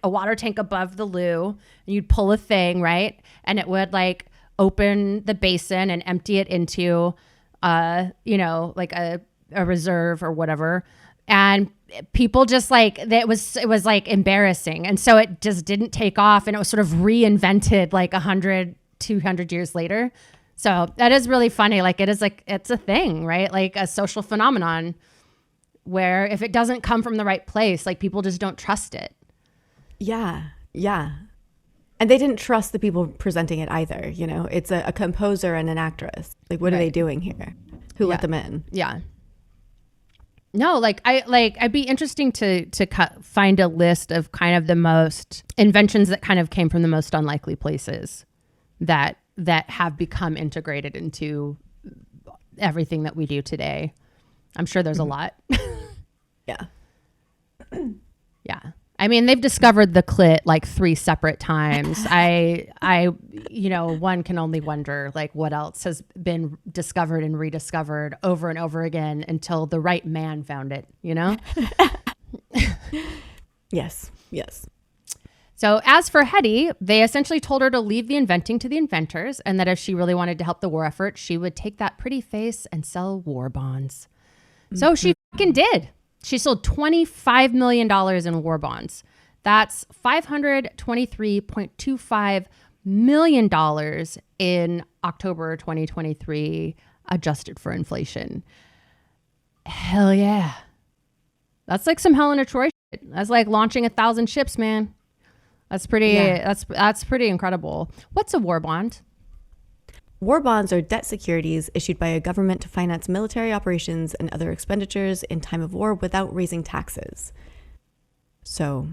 water tank above the loo. And you'd pull a thing, right? And it would like open the basin and empty it into, like a reserve or whatever. And people just like, it was like embarrassing. And so it just didn't take off. And it was sort of reinvented like 100, 200 years later. So that is really funny. Like it is like, it's a thing, right? Like a social phenomenon where if it doesn't come from the right place, like people just don't trust it. Yeah. And they didn't trust the people presenting it either. It's a composer and an actress. Like, what are they doing here? Who let them in? Yeah. No, I'd be interesting to find a list of kind of the most inventions that kind of came from the most unlikely places that have become integrated into everything that we do today. I'm sure there's a lot. Yeah. Yeah. I mean, they've discovered the clit like 3 separate times. One can only wonder like what else has been discovered and rediscovered over and over again until the right man found it, Yes. So as for Hedy, they essentially told her to leave the inventing to the inventors, and that if she really wanted to help the war effort, she would take that pretty face and sell war bonds. So she fucking did. She sold $25 million in war bonds. That's $523.25 million in October 2023, adjusted for inflation. Hell yeah. That's like some Helena Troy shit. That's like launching 1,000 ships, man. That's pretty. Yeah. That's pretty incredible. What's a war bond? War bonds are debt securities issued by a government to finance military operations and other expenditures in time of war without raising taxes. So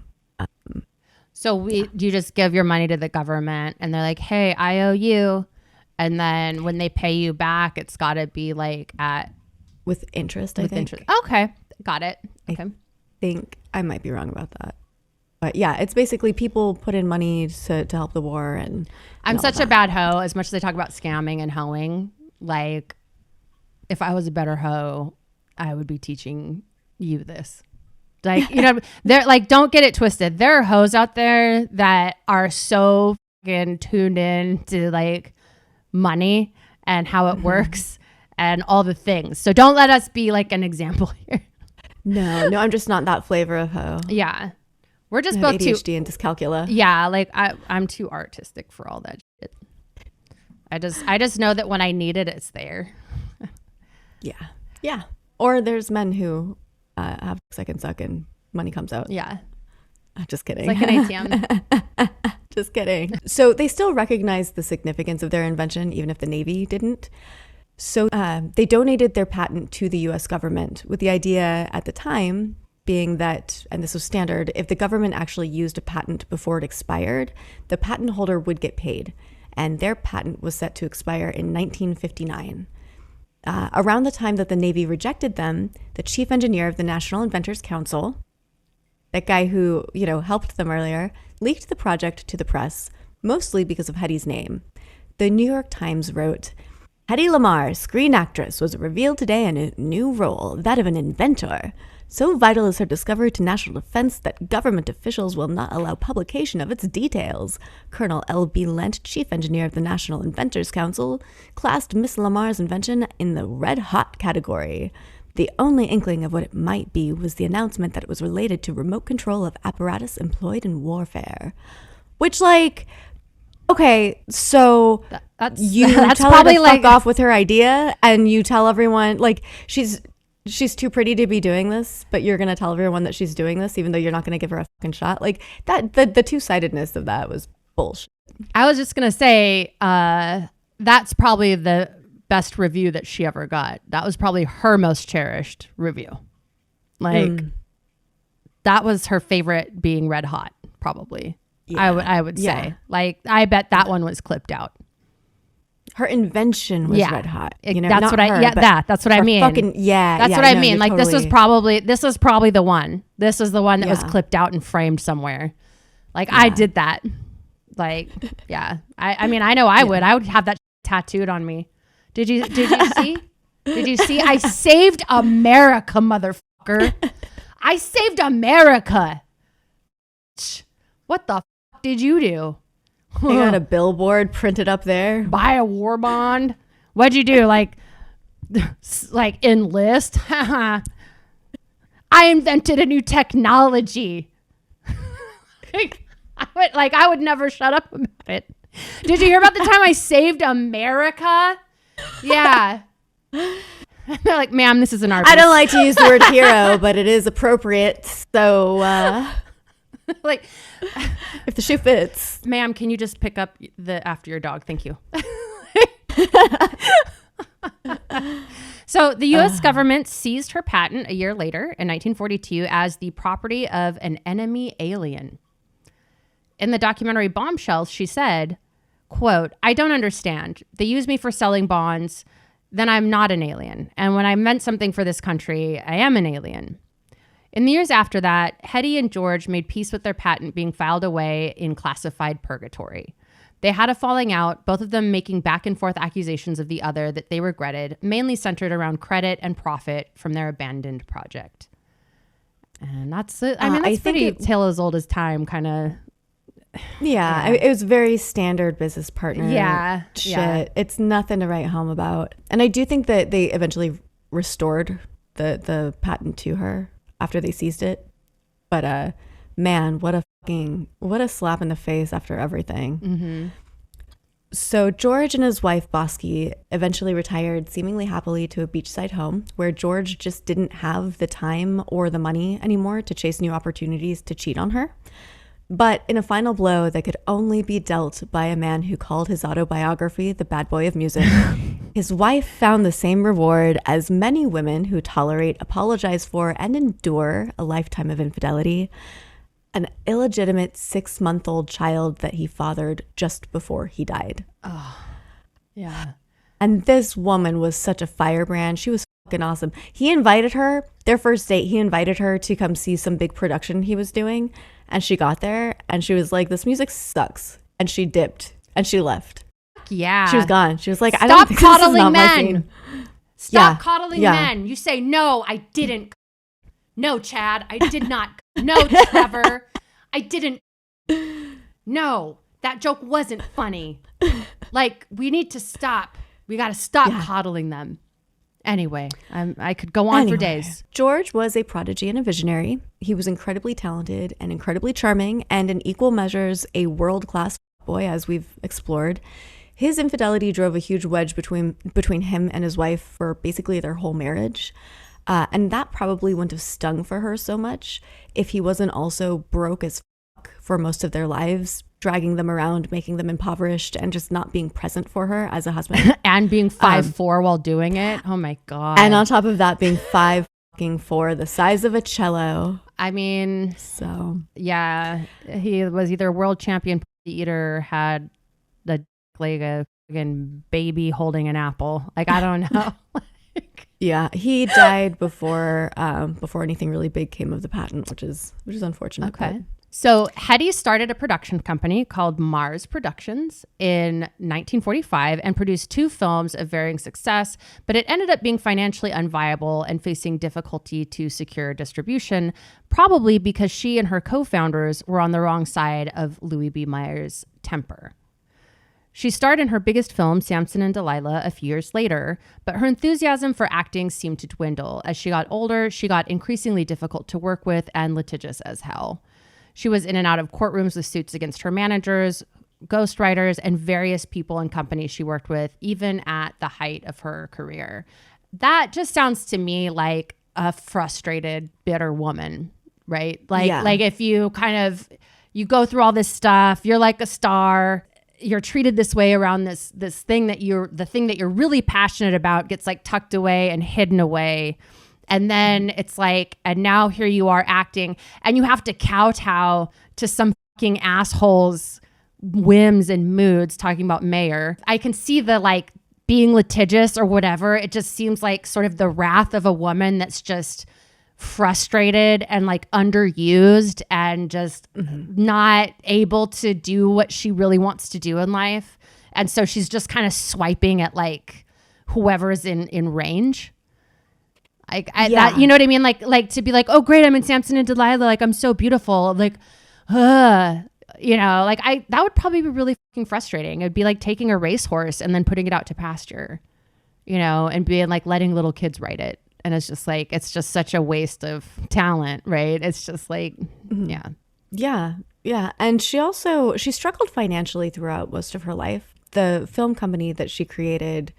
you just give your money to the government, and they're like, "Hey, I owe you," and then when they pay you back, it's got to be like with interest. I think. Interest. Okay, got it. Okay. I think I might be wrong about that. But yeah, it's basically people put in money to help the war. And I'm such a bad hoe. As much as they talk about scamming and hoeing, like if I was a better hoe, I would be teaching you this. Like, they're like, don't get it twisted. There are hoes out there that are so fucking tuned in to like money and how it works and all the things. So don't let us be like an example here. No, I'm just not that flavor of hoe. Yeah. We're just I both have too ADHD and dyscalculia. Yeah, like I'm too artistic for all that shit. I just know that when I need it, it's there. Yeah. Or there's men who have second suck and money comes out. Yeah. Just kidding. It's like an ATM. Just kidding. So they still recognize the significance of their invention, even if the Navy didn't. So they donated their patent to the US government with the idea at the time being that, and this was standard, if the government actually used a patent before it expired, the patent holder would get paid. And their patent was set to expire in 1959. Around the time that the Navy rejected them, the chief engineer of the National Inventors Council, that guy who, helped them earlier, leaked the project to the press, mostly because of Hedy's name. The New York Times wrote, Hedy Lamarr, screen actress, was revealed today in a new role, that of an inventor. So vital is her discovery to national defense that government officials will not allow publication of its details. Colonel L.B. Lent, chief engineer of the National Inventors Council, classed Miss Lamarr's invention in the red hot category. The only inkling of what it might be was the announcement that it was related to remote control of apparatus employed in warfare. Which, okay, so That's tell probably her to fuck off with her idea, and you tell everyone, she's too pretty to be doing this, but you're going to tell everyone that she's doing this, even though you're not going to give her a fucking shot. The two-sidedness of that was bullshit. I was just going to say, that's probably the best review that she ever got. That was probably her most cherished review. That was her favorite, being red hot, probably. Yeah. I would say. I bet that one was clipped out. Her invention was red hot. That's what I mean. That's what I mean. This was probably the one. This was the one that was clipped out and framed somewhere. I did that. I mean, I know I would have that tattooed on me. Did you see? Did you see? I saved America, motherfucker. I saved America. What the fuck did you do? You got a billboard printed up there. Buy a war bond. What'd you do? Enlist? I invented a new technology. I would never shut up about it. Did you hear about the time I saved America? Yeah. They're like, ma'am, this isn't our. I don't like to use the word hero, but it is appropriate. So, if the shoe fits, ma'am, can you just pick up after your dog? Thank you. So the U.S. government seized her patent a year later in 1942 as the property of an enemy alien. In the documentary Bombshell, she said, quote, I don't understand. They use me for selling bonds. Then I'm not an alien. And when I meant something for this country, I am an alien. In the years after that, Hedy and George made peace with their patent being filed away in classified purgatory. They had a falling out, both of them making back and forth accusations of the other that they regretted, mainly centered around credit and profit from their abandoned project. And that's it. I mean, that's pretty tale as old as time, kind of. Yeah, it was very standard business partner shit. Yeah. It's nothing to write home about. And I do think that they eventually restored the patent to her after they seized it. But man, what a slap in the face after everything. Mm-hmm. So George and his wife Bosky eventually retired seemingly happily to a beachside home where George just didn't have the time or the money anymore to chase new opportunities to cheat on her. But in a final blow that could only be dealt by a man who called his autobiography the bad boy of music, his wife found the same reward as many women who tolerate, apologize for, and endure a lifetime of infidelity: an illegitimate 6-month-old child that he fathered just before he died. Oh, yeah. And this woman was such a firebrand. She was fucking awesome. He invited her, their first date, he invited her to come see some big production he was doing. And she got there and she was like, this music sucks. And she dipped and she left. Yeah. She was gone. She was like, Stop I don't think coddling this is not men. my scene. Stop coddling men. You say, no, I didn't. No, Chad, I did not. No, Trevor, I didn't. No, That joke wasn't funny. Like, we need to stop. We got to stop coddling them. Anyway, I could go on for days. George was a prodigy and a visionary. He was incredibly talented and incredibly charming, and in equal measures, a world-class boy, as we've explored. His infidelity drove a huge wedge between him and his wife for basically their whole marriage. And that probably wouldn't have stung for her so much if he wasn't also broke as fuck for most of their lives, dragging them around, making them impoverished, and just not being present for her as a husband. And being 5'4" while doing it. Oh my God. And on top of that, being 5'4", the size of a cello. I mean, so yeah, he was either world champion eater, had the like a fucking baby holding an apple. Like, I don't know. Yeah, he died before anything really big came of the patent, which is unfortunate. Okay. But. So Hedy started a production company called Mars Productions in 1945 and produced 2 films of varying success, but it ended up being financially unviable and facing difficulty to secure distribution, probably because she and her co-founders were on the wrong side of Louis B. Mayer's temper. She starred in her biggest film, Samson and Delilah, a few years later, but her enthusiasm for acting seemed to dwindle. As she got older, she got increasingly difficult to work with and litigious as hell. She was in and out of courtrooms with suits against her managers, ghostwriters, and various people and companies she worked with, even at the height of her career. That just sounds to me like a frustrated, bitter woman, right? Like if you you go through all this stuff, you're like a star, you're treated this way around this thing that the thing that you're really passionate about gets like tucked away and hidden away. And then it's like, and now here you are acting and you have to kowtow to some fucking assholes' whims and moods talking about Mayer. I can see the like being litigious or whatever. It just seems like sort of the wrath of a woman that's just frustrated and like underused and just not able to do what she really wants to do in life. And so she's just kind of swiping at like whoever's in range. That, you know what I mean? Like to be like, oh great, I'm in Samson and Delilah, like I'm so beautiful, like you know, like that would probably be really fucking frustrating. It'd be like taking a racehorse and then putting it out to pasture, you know, and being like letting little kids ride it. And it's just like, it's just such a waste of talent, right? It's just like, yeah. And she struggled financially throughout most of her life. The film company that she created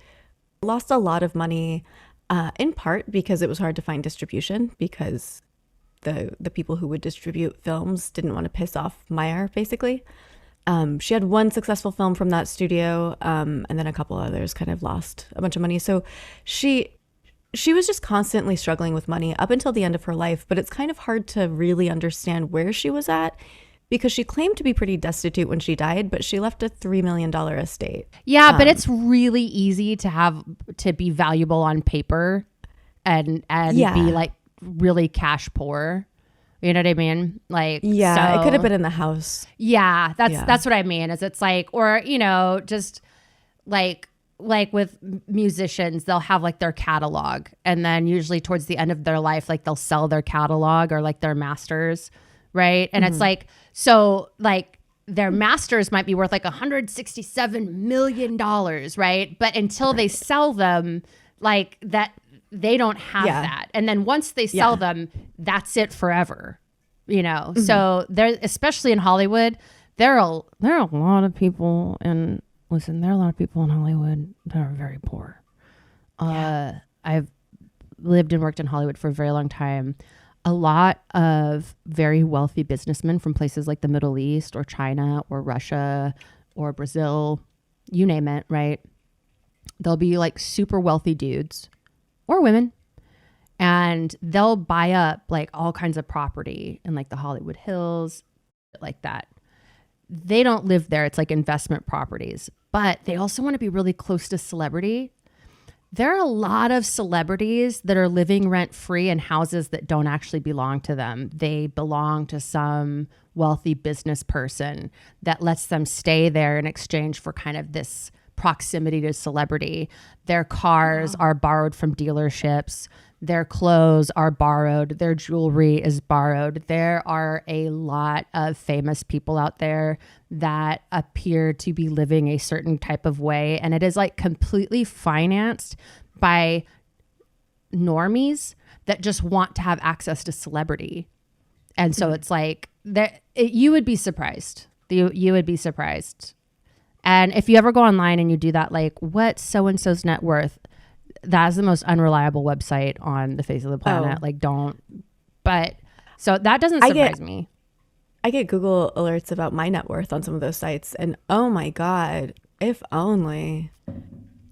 lost a lot of money, in part because it was hard to find distribution, because the people who would distribute films didn't want to piss off Meyer, basically. She had one successful film from that studio, and then a couple others kind of lost a bunch of money. So she was just constantly struggling with money up until the end of her life, but it's kind of hard to really understand where she was at, because she claimed to be pretty destitute when she died, but she left a $3 million estate. Yeah, but it's really easy to be valuable on paper and be like really cash poor. You know what I mean? Like, yeah, so, it could have been in the house. Yeah, that's what I mean. Is it's like, or you know, just like with musicians, they'll have like their catalog, and then usually towards the end of their life, like they'll sell their catalog or like their masters, right? And it's like, so like their masters might be worth like $167 million, right? But until they sell them, like that, they don't have that. And then once they sell them, that's it forever, you know? So there, especially in Hollywood, there are a lot of people in Hollywood that are very poor. I've lived and worked in Hollywood for a very long time. A lot of very wealthy businessmen from places like the Middle East or China or Russia or Brazil, you name it, right? They'll be like super wealthy dudes or women, and they'll buy up like all kinds of property in like the Hollywood Hills, like that. They don't live there. It's like investment properties, but they also want to be really close to celebrity. There are a lot of celebrities that are living rent-free in houses that don't actually belong to them. They belong to some wealthy business person that lets them stay there in exchange for kind of this proximity to celebrity. Their cars are borrowed from dealerships. Their clothes are borrowed. Their jewelry is borrowed. There are a lot of famous people out there that appear to be living a certain type of way. And it is like completely financed by normies that just want to have access to celebrity. And so it's like you would be surprised. You would be surprised. And if you ever go online and you do that, like, what's so-and-so's net worth? That's the most unreliable website on the face of the planet. Like, don't. But so that doesn't surprise me. I get Google alerts about my net worth on some of those sites. And oh my God, if only.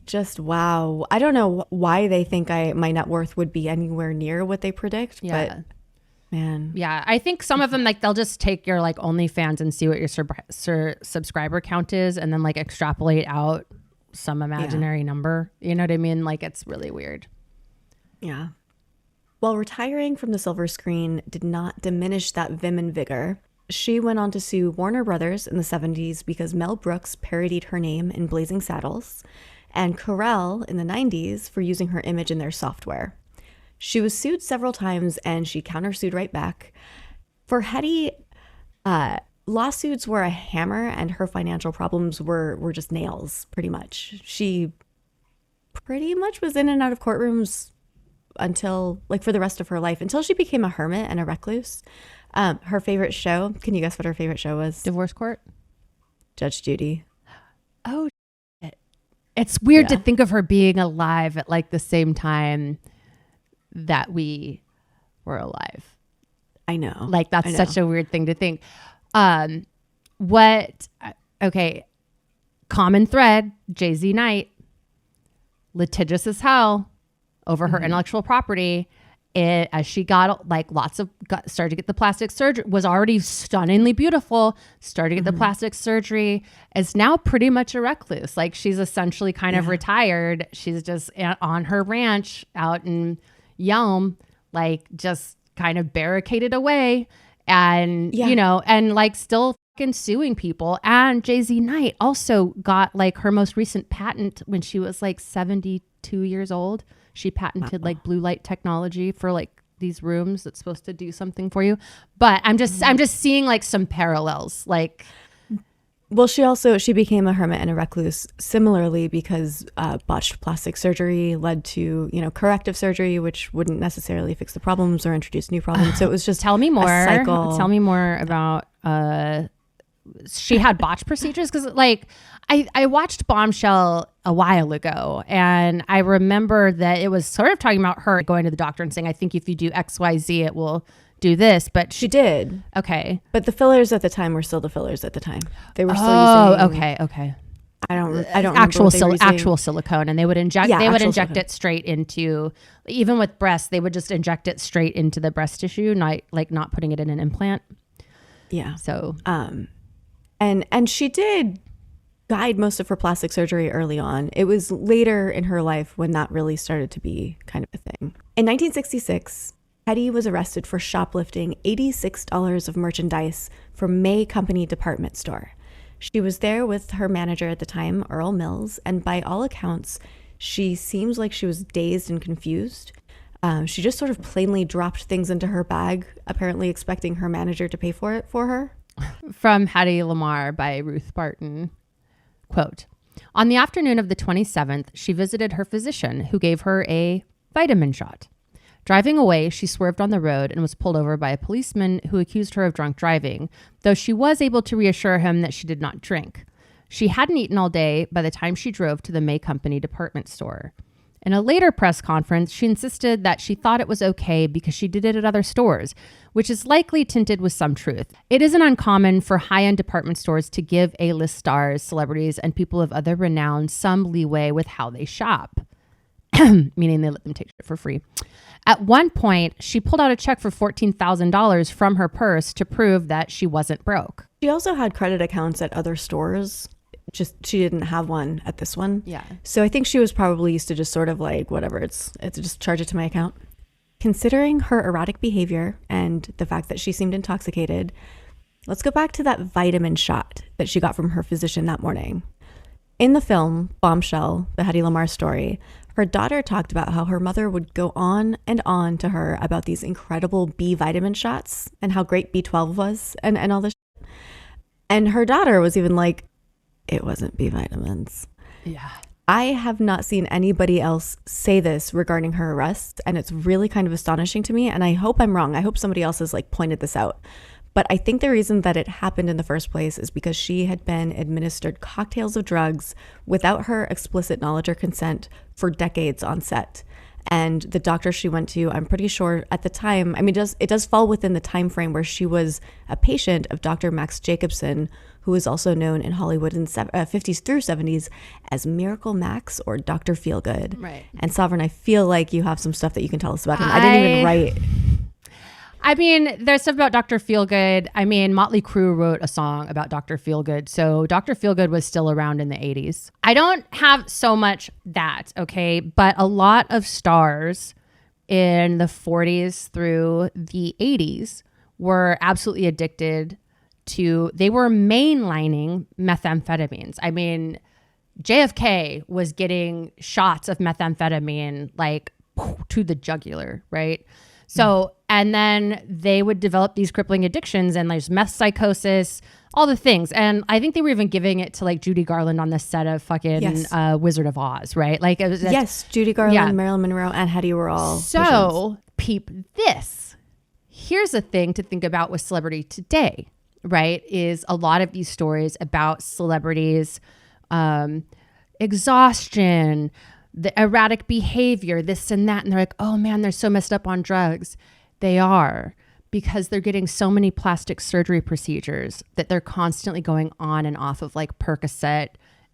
Just wow. I don't know why they think my net worth would be anywhere near what they predict. Yeah. But man. Yeah. I think some of them, like, they'll just take your like OnlyFans and see what your subscriber count is and then like extrapolate out some imaginary number. You know what I mean? Like, it's really weird. Yeah. While retiring from the silver screen did not diminish that vim and vigor, she went on to sue Warner Brothers in the 70s because Mel Brooks parodied her name in Blazing Saddles, and Corel in the 90s for using her image in their software. She was sued several times and she countersued right back. For Hedy, lawsuits were a hammer and her financial problems were just nails, pretty much. She pretty much was in and out of courtrooms until, like, for the rest of her life, until she became a hermit and a recluse. Her favorite show, can you guess what her favorite show was? Divorce Court? Judge Judy. Oh, shit. It's weird to think of her being alive at like the same time that we were alive. I know. Like, that's such a weird thing to think. Okay. Common thread, Jay-Z Knight, litigious as hell over her intellectual property. As she got like started to get the plastic surgery, was already stunningly beautiful, started to get the plastic surgery, is now pretty much a recluse. Like, she's essentially kind of retired. She's just on her ranch out in Yelm, like, just kind of barricaded away and, you know, and like still fucking suing people. And Jay-Z Knight also got like her most recent patent when she was like 72 years old. She patented like blue light technology for like these rooms that's supposed to do something for you. But I'm just seeing like some parallels. Like, well, she became a hermit and a recluse similarly because botched plastic surgery led to, you know, corrective surgery, which wouldn't necessarily fix the problems or introduce new problems. So it was just tell me more. Cycle. Tell me more about she had botched procedures, because like I watched Bombshell a while ago, and I remember that it was sort of talking about her going to the doctor and saying, I think if you do XYZ, it will do this. But she did. Okay. But the fillers at the time were still the fillers at the time. They were still using. Okay. I don't actual silicone, and they would inject silicone. it straight into, even with breasts, they would just inject it straight into the breast tissue, not putting it in an implant. Yeah. So and she did guide most of her plastic surgery early on. It was later in her life when that really started to be kind of a thing. In 1966, Hedy was arrested for shoplifting $86 of merchandise from May Company department store. She was there with her manager at the time, Earl Mills, and by all accounts, she seems like she was dazed and confused. She just sort of plainly dropped things into her bag, apparently expecting her manager to pay for it for her. From Hedy Lamarr by Ruth Barton. Quote, on the afternoon of the 27th, she visited her physician, who gave her a vitamin shot. Driving away, she swerved on the road and was pulled over by a policeman who accused her of drunk driving, though she was able to reassure him that she did not drink. She hadn't eaten all day by the time she drove to the May Company department store. In a later press conference, she insisted that she thought it was okay because she did it at other stores, which is likely tinted with some truth. It isn't uncommon for high-end department stores to give A-list stars, celebrities, and people of other renown some leeway with how they shop, meaning they let them take it for free. At one point, she pulled out a check for $14,000 from her purse to prove that she wasn't broke. She also had credit accounts at other stores. Just she didn't have one at this one. Yeah. So I think she was probably used to just sort of like, whatever, it's just charge it to my account. Considering her erratic behavior and the fact that she seemed intoxicated, let's go back to that vitamin shot that she got from her physician that morning. In the film Bombshell, the Hedy Lamarr story, her daughter talked about how her mother would go on and on to her about these incredible B vitamin shots and how great B12 was and all this. And her daughter was even like, it wasn't B vitamins. Yeah. I have not seen anybody else say this regarding her arrest, and it's really kind of astonishing to me, and I hope I'm wrong. I hope somebody else has like pointed this out. But I think the reason that it happened in the first place is because she had been administered cocktails of drugs without her explicit knowledge or consent for decades on set. And the doctor she went to, I'm pretty sure at the time, I mean, it does fall within the time frame where she was a patient of Dr. Max Jacobson, who is also known in Hollywood in 50s through 70s as Miracle Max or Dr. Feelgood. Right. And Sovereign, I feel like you have some stuff that you can tell us about him. I didn't even write. I mean, there's stuff about Dr. Feelgood. I mean, Motley Crue wrote a song about Dr. Feelgood. So Dr. Feelgood was still around in the 80s. I don't have so much that, okay? But a lot of stars in the 40s through the 80s were absolutely addicted to, they were mainlining methamphetamines. I mean, JFK was getting shots of methamphetamine like to the jugular, right? So, and then they would develop these crippling addictions, and there's meth psychosis, all the things. And I think they were even giving it to like Judy Garland on the set of fucking Wizard of Oz, right? Like, it was, yes, Judy Garland, Marilyn Monroe, and Hedy were all. So, peep this. Here's a thing to think about with celebrity today, right? Is a lot of these stories about celebrities, exhaustion, the erratic behavior, this and that. And they're like, oh man, they're so messed up on drugs. They are, because they're getting so many plastic surgery procedures that they're constantly going on and off of like Percocet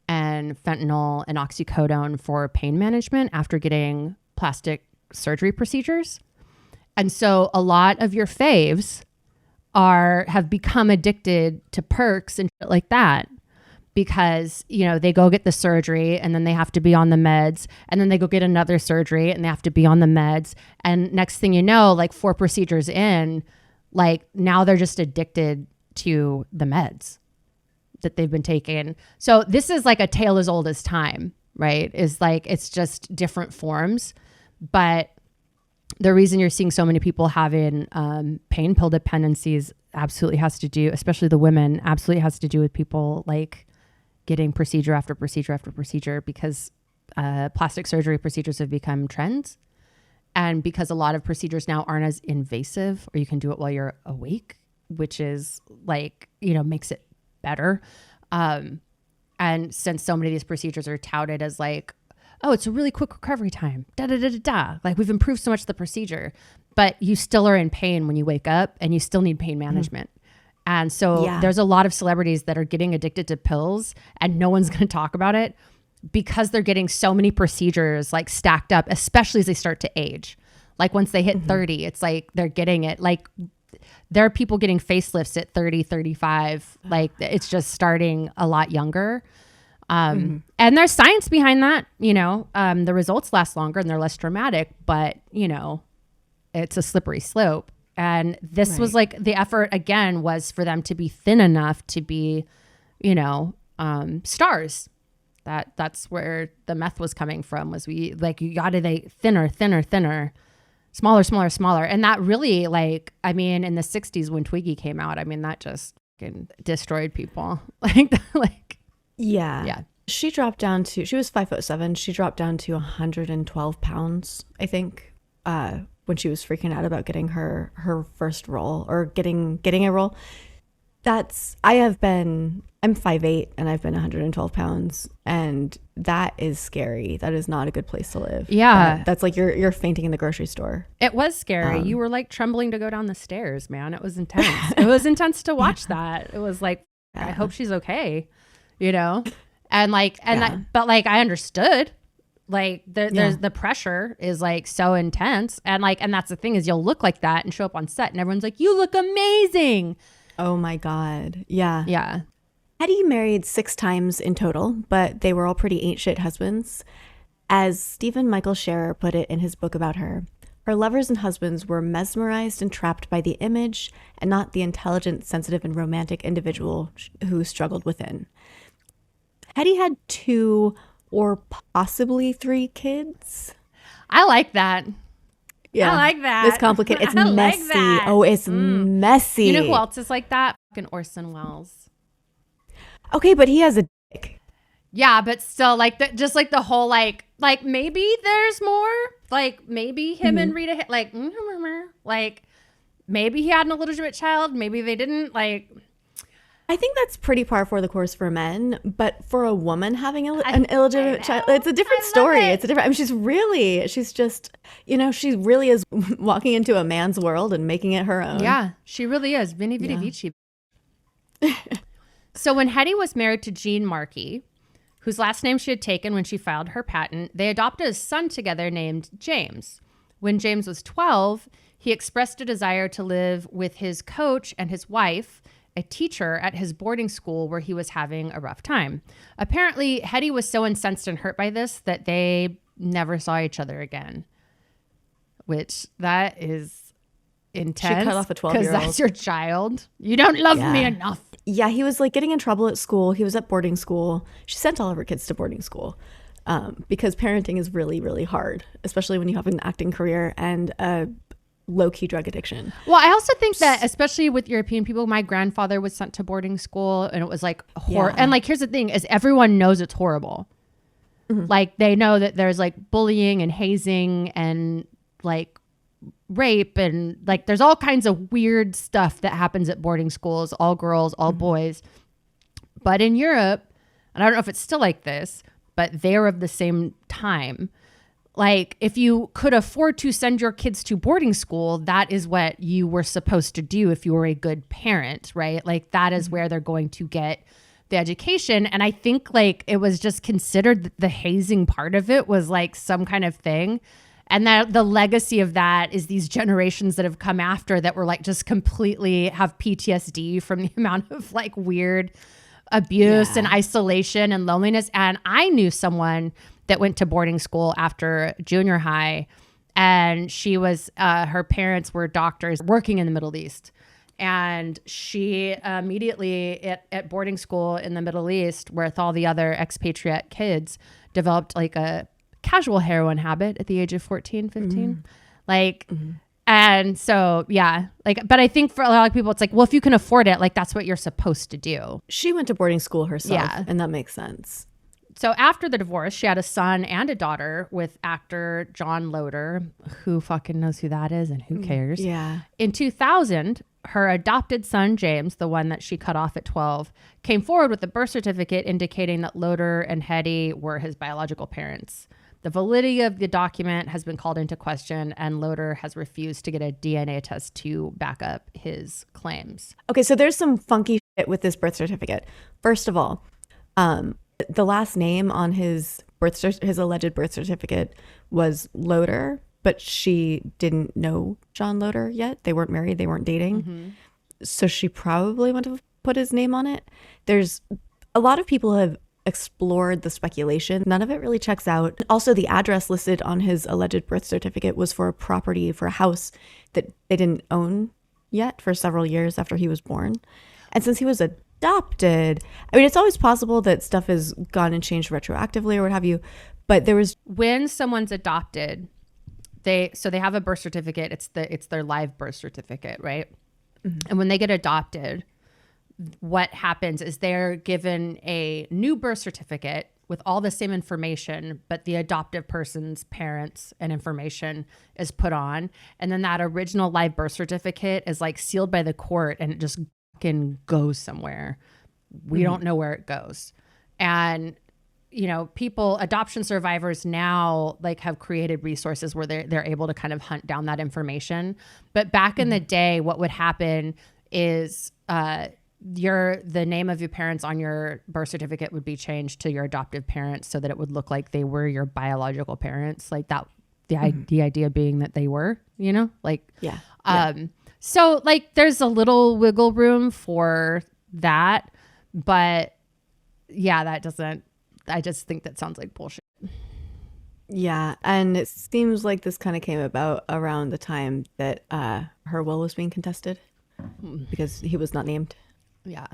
and fentanyl and oxycodone for pain management after getting plastic surgery procedures. And so a lot of your faves have become addicted to perks and shit like that, because, you know, they go get the surgery and then they have to be on the meds, and then they go get another surgery and they have to be on the meds. And next thing you know, like 4 procedures in, like now they're just addicted to the meds that they've been taking. So this is like a tale as old as time, right? Is like, it's just different forms. But the reason you're seeing so many people having pain pill dependencies absolutely has to do, especially the women, absolutely has to do with people like getting procedure after procedure after procedure, because plastic surgery procedures have become trends. And because a lot of procedures now aren't as invasive, or you can do it while you're awake, which is like, you know, makes it better. And since so many of these procedures are touted as like, oh, it's a really quick recovery time, like we've improved so much the procedure, but you still are in pain when you wake up, and you still need pain management. And so there's a lot of celebrities that are getting addicted to pills, and no one's going to talk about it because they're getting so many procedures like stacked up, especially as they start to age. Like once they hit 30, it's like they're getting it. Like there are people getting facelifts at 30, 35. Like it's just starting a lot younger. And there's science behind that, you know, the results last longer and they're less dramatic, but you know, it's a slippery slope. And this was like, the effort again was for them to be thin enough to be, you know, stars. That's where the meth was coming from, was we like, you got to thinner, smaller. And that really, like, I mean, in the 60s when Twiggy came out, I mean, that just fucking destroyed people. Yeah. She dropped down to, she was 5'7". She dropped down to 112 pounds, I think, when she was freaking out about getting her first role, or getting a role. I'm 5'8" and I've been 112 pounds, and that is scary. That is not a good place to live. Yeah. That's like you're fainting in the grocery store. It was scary. You were like trembling to go down the stairs, man. It was intense. It was intense to watch that. It was like, I hope she's okay, you know? And like, but like, I understood. Like there's the pressure is like so intense, and that's the thing, is you'll look like that and show up on set and everyone's like, you look amazing. Oh my God. Yeah. Hedy married 6 times in total, but they were all pretty ain't shit husbands. As Stephen Michael Shearer put it in his book about her lovers and husbands were mesmerized and trapped by the image, and not the intelligent, sensitive, and romantic individual who struggled within. Hedy had 2 or possibly 3 kids. I like that. Yeah. I like that. It's complicated. It's I messy. like that. Oh, it's messy. You know who else is like that? Fucking Orson Welles. Okay, but he has a dick. Yeah, but still, like, just like the whole, like maybe there's more. Like, maybe him and Rita, like, maybe he had an illegitimate child. Maybe they didn't. Like, I think that's pretty par for the course for men, but for a woman having an illegitimate child, it's a different story. It's a different. I mean, she's just, she really is walking into a man's world and making it her own. Yeah, she really is. Vini Vidi Vici. So when Hedy was married to Jean Markey, whose last name she had taken when she filed her patent, they adopted a son together named James. When James was 12, he expressed a desire to live with his coach and his wife, a teacher at his boarding school where he was having a rough time. Apparently, Hedy was so incensed and hurt by this that they never saw each other again, which that is intense. She cut off a 12-year-old. Because that's your child. You don't love me enough. Yeah, he was like getting in trouble at school. He was at boarding school. She sent all of her kids to boarding school because parenting is really, really hard, especially when you have an acting career and a low-key drug addiction. Well, I also think that especially with European people, my grandfather was sent to boarding school and it was like horrible. And like, here's the thing is everyone knows it's horrible. Like they know that there's like bullying and hazing and like rape and like there's all kinds of weird stuff that happens at boarding schools, all girls, all boys. But in Europe, and I don't know if it's still like this, but they're of the same time. Like if you could afford to send your kids to boarding school, that is what you were supposed to do if you were a good parent, right? Like that is where they're going to get the education. And I think like it was just considered that the hazing part of it was like some kind of thing. And that the legacy of that is these generations that have come after that were like just completely have PTSD from the amount of like weird abuse and isolation and loneliness. And I knew someone that went to boarding school after junior high, and she was her parents were doctors working in the Middle East, and she immediately at boarding school in the Middle East with all the other expatriate kids developed like a casual heroin habit at the age of 14, 15. And so, yeah, like, but I think for a lot of people, it's like, well, if you can afford it, like, that's what you're supposed to do. She went to boarding school herself, and that makes sense. So after the divorce, she had a son and a daughter with actor John Loder. Who fucking knows who that is and who cares? Yeah. In 2000, her adopted son, James, the one that she cut off at 12, came forward with a birth certificate indicating that Loder and Hedy were his biological parents. The validity of the document has been called into question, and Loder has refused to get a DNA test to back up his claims. Okay, so there's some funky shit with this birth certificate. First of all, the last name on his alleged birth certificate was Loder, but she didn't know John Loder yet. They weren't married. They weren't dating. So she probably wouldn't have put his name on it. There's a lot of people have explored the speculation. None of it really checks out. Also, the address listed on his alleged birth certificate was for a property, for a house that they didn't own yet for several years after he was born. And since he was adopted, I mean, it's always possible that stuff has gone and changed retroactively or what have you, but there was... When someone's adopted, they have a birth certificate. It's their live birth certificate, right? And when they get adopted, what happens is they're given a new birth certificate with all the same information, but the adoptive person's parents and information is put on. And then that original live birth certificate is like sealed by the court and it just fucking goes somewhere. We don't know where it goes. And, you know, adoption survivors now like have created resources where they're able to kind of hunt down that information. But back in the day, what would happen is, the name of your parents on your birth certificate would be changed to your adoptive parents so that it would look like they were your biological parents. Like that, the idea being that they were, you know, like, so like there's a little wiggle room for that, but yeah, I just think that sounds like bullshit. Yeah. And it seems like this kind of came about around the time that her will was being contested because he was not named. Yeah.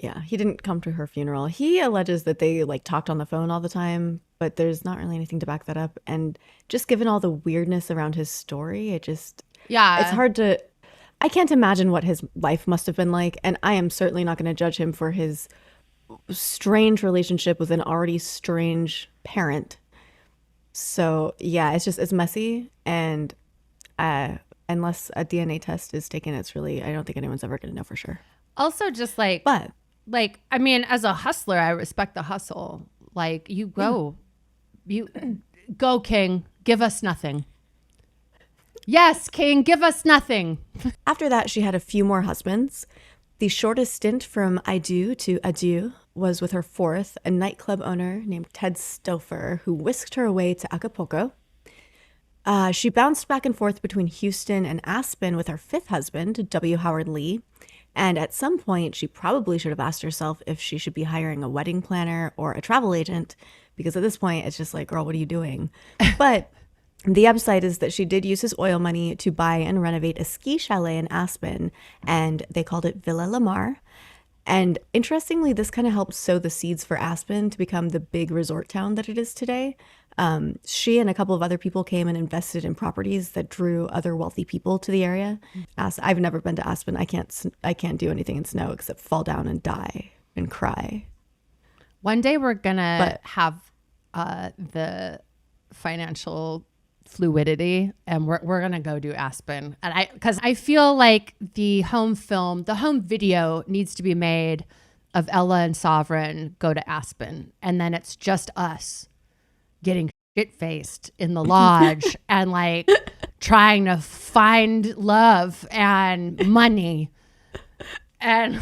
Yeah, he didn't come to her funeral. He alleges that they like talked on the phone all the time, but there's not really anything to back that up. And just given all the weirdness around his story, it's Yeah. hard to, I can't imagine what his life must have been like. And I am certainly not going to judge him for his strange relationship with an already strange parent. So yeah, it's messy. And unless a DNA test is taken, it's really, I don't think anyone's ever going to know for sure. Also, just But I mean, as a hustler, I respect the hustle. Like, you go, King, give us nothing. Yes, King, give us nothing. after that, she had a few more husbands. The shortest stint from I do to adieu was with her fourth, a nightclub owner named Ted Stouffer, who whisked her away to Acapulco. She bounced back and forth between Houston and Aspen with her fifth husband, W. Howard Lee. And at some point, she probably should have asked herself if she should be hiring a wedding planner or a travel agent, because at this point, it's just like, girl, what are you doing? But the upside is that she did use his oil money to buy and renovate a ski chalet in Aspen, and they called it Villa Lamarr. And interestingly, this kind of helped sow the seeds for Aspen to become the big resort town that it is today. She and a couple of other people came and invested in properties that drew other wealthy people to the area. I've never been to Aspen. I can't do anything in snow except fall down and die and cry. One day we're gonna have the financial fluidity, and we're gonna go do Aspen, and because I feel like the home video needs to be made of Ella and Sovereign go to Aspen, and then it's just us getting shit-faced in the lodge and like trying to find love and money, and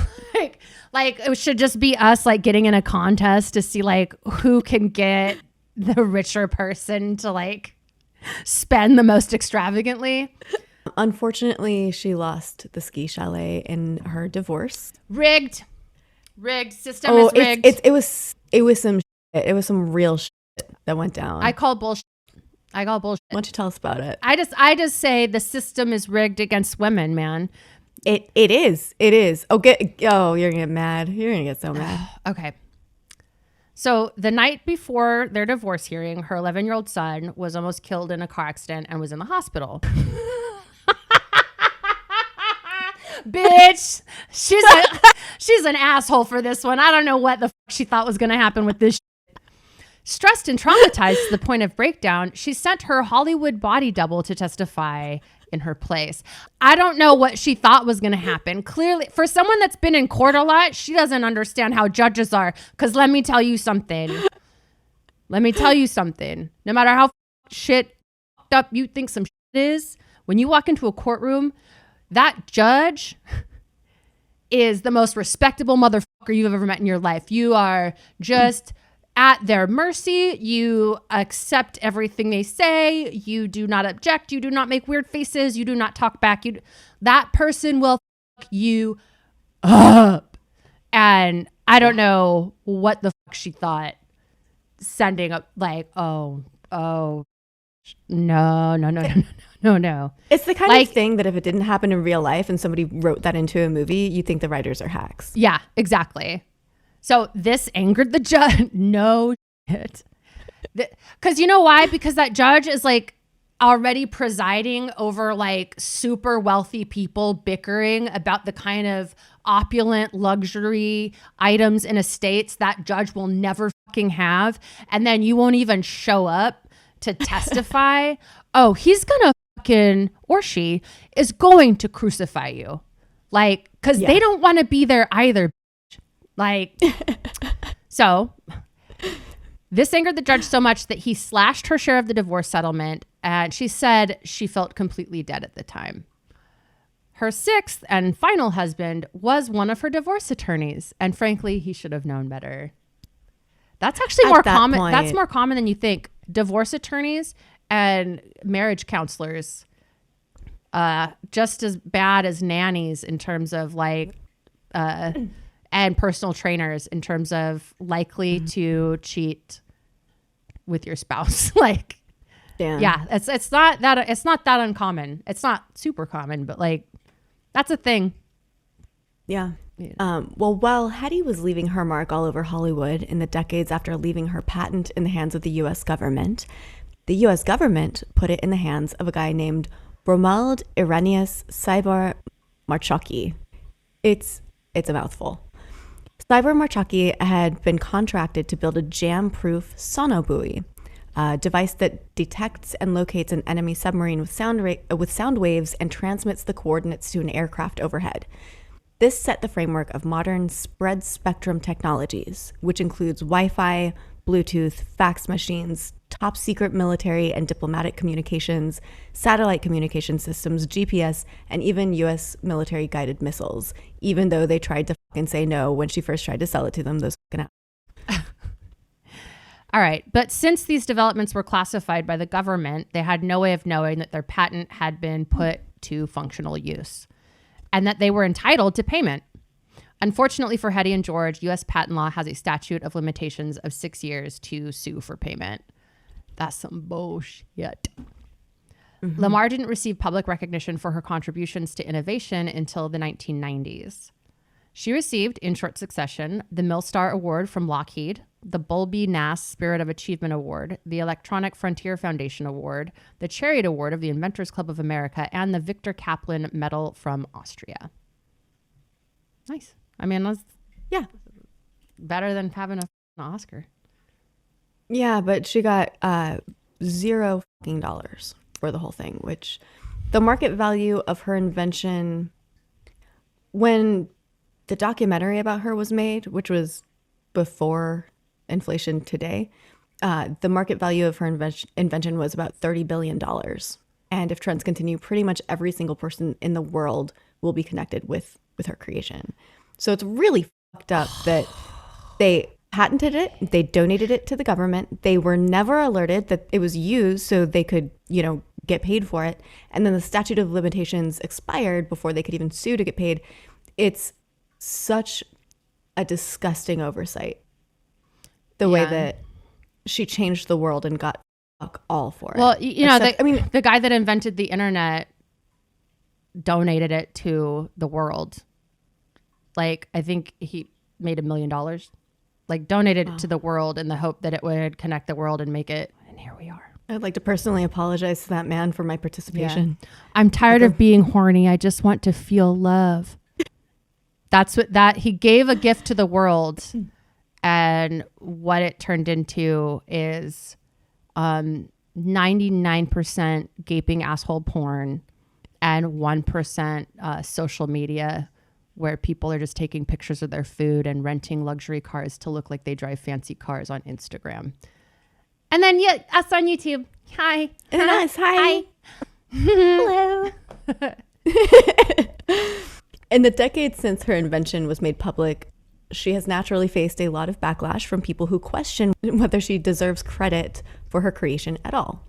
like it should just be us like getting in a contest to see like who can get the richer person to like spend the most extravagantly. Unfortunately, she lost the ski chalet in her divorce. Rigged system is rigged. It was some real shit that went down. I call bullshit. Why don't you tell us about it? I just say the system is rigged against women, man. It is. You're gonna get mad. You're gonna get so mad. Okay. So the night before their divorce hearing, her 11-year-old son was almost killed in a car accident and was in the hospital. Bitch, she's an asshole for this one. I don't know what the fuck she thought was going to happen with this shit. Stressed and traumatized to the point of breakdown, she sent her Hollywood body double to testify in her place. I don't know what she thought was going to happen. Clearly, for someone that's been in court a lot, she doesn't understand how judges are. Because let me tell you something. No matter how shit up you think some shit is, when you walk into a courtroom, that judge is the most respectable motherfucker you've ever met in your life. You are just at their mercy. You accept everything they say. You do not object. You do not make weird faces. You do not talk back. That person will fuck you up. And I don't know what the fuck she thought sending up like, no. It's the kind of thing that if it didn't happen in real life and somebody wrote that into a movie, you think the writers are hacks. Yeah, exactly. So this angered the judge. No shit. Because you know why? Because that judge is like already presiding over like super wealthy people bickering about the kind of opulent luxury items in estates that judge will never fucking have. And then you won't even show up to testify. Oh, he's gonna fucking, or she is going to crucify you. Like, because they don't want to be there either. Like, so this angered the judge so much that he slashed her share of the divorce settlement, and she said she felt completely dead at the time. Her sixth and final husband was one of her divorce attorneys, and frankly, he should have known better. That's actually more common. That's more common than you think. Divorce attorneys and marriage counselors, just as bad as nannies in terms of like, and personal trainers in terms of likely to cheat with your spouse. Like, yeah, it's not that uncommon. It's not super common, but like, that's a thing. Yeah. Well, while Hedy was leaving her mark all over Hollywood in the decades after leaving her patent in the hands of the U.S. government put it in the hands of a guy named Romuald Irenaeus Syre Marchocki. It's a mouthful. Syre Marchocki had been contracted to build a jam-proof sonobuoy, a device that detects and locates an enemy submarine with sound waves and transmits the coordinates to an aircraft overhead. This set the framework of modern spread spectrum technologies, which includes Wi-Fi, Bluetooth, fax machines, top secret military and diplomatic communications, satellite communication systems, GPS, and even U.S. military guided missiles, even though they tried to fucking say no when she first tried to sell it to them. Those fucking All right. But since these developments were classified by the government, they had no way of knowing that their patent had been put to functional use and that they were entitled to payment. Unfortunately for Hedy and George, U.S. patent law has a statute of limitations of 6 years to sue for payment. That's some bullshit. Mm-hmm. Lamarr didn't receive public recognition for her contributions to innovation until the 1990s. She received, in short succession, the Millstar Award from Lockheed, the Bulby Nass Spirit of Achievement Award, the Electronic Frontier Foundation Award, the Chariot Award of the Inventors Club of America, and the Victor Kaplan Medal from Austria. Nice. I mean, that's better than having an Oscar. Yeah, but she got $0 for the whole thing, which the market value of her invention, when the documentary about her was made, which was before inflation today, the market value of her invention was about $30 billion. And if trends continue, pretty much every single person in the world will be connected with her creation. So it's really fucked up that they patented it, they donated it to the government, they were never alerted that it was used so they could, get paid for it. And then the statute of limitations expired before they could even sue to get paid. It's such a disgusting oversight. The way that she changed the world and got fuck all for it. Well, the guy that invented the internet donated it to the world. Like, I think he made $1 million. Like, donated it to the world in the hope that it would connect the world and make it. And here we are. I'd like to personally apologize to that man for my participation. Yeah. I'm tired of being horny. I just want to feel love. That's what he gave a gift to the world. And what it turned into is 99% gaping asshole porn and 1% social media where people are just taking pictures of their food and renting luxury cars to look like they drive fancy cars on Instagram. And then us on YouTube. Hi. And us. Hi. Hello. In the decades since her invention was made public, she has naturally faced a lot of backlash from people who question whether she deserves credit for her creation at all.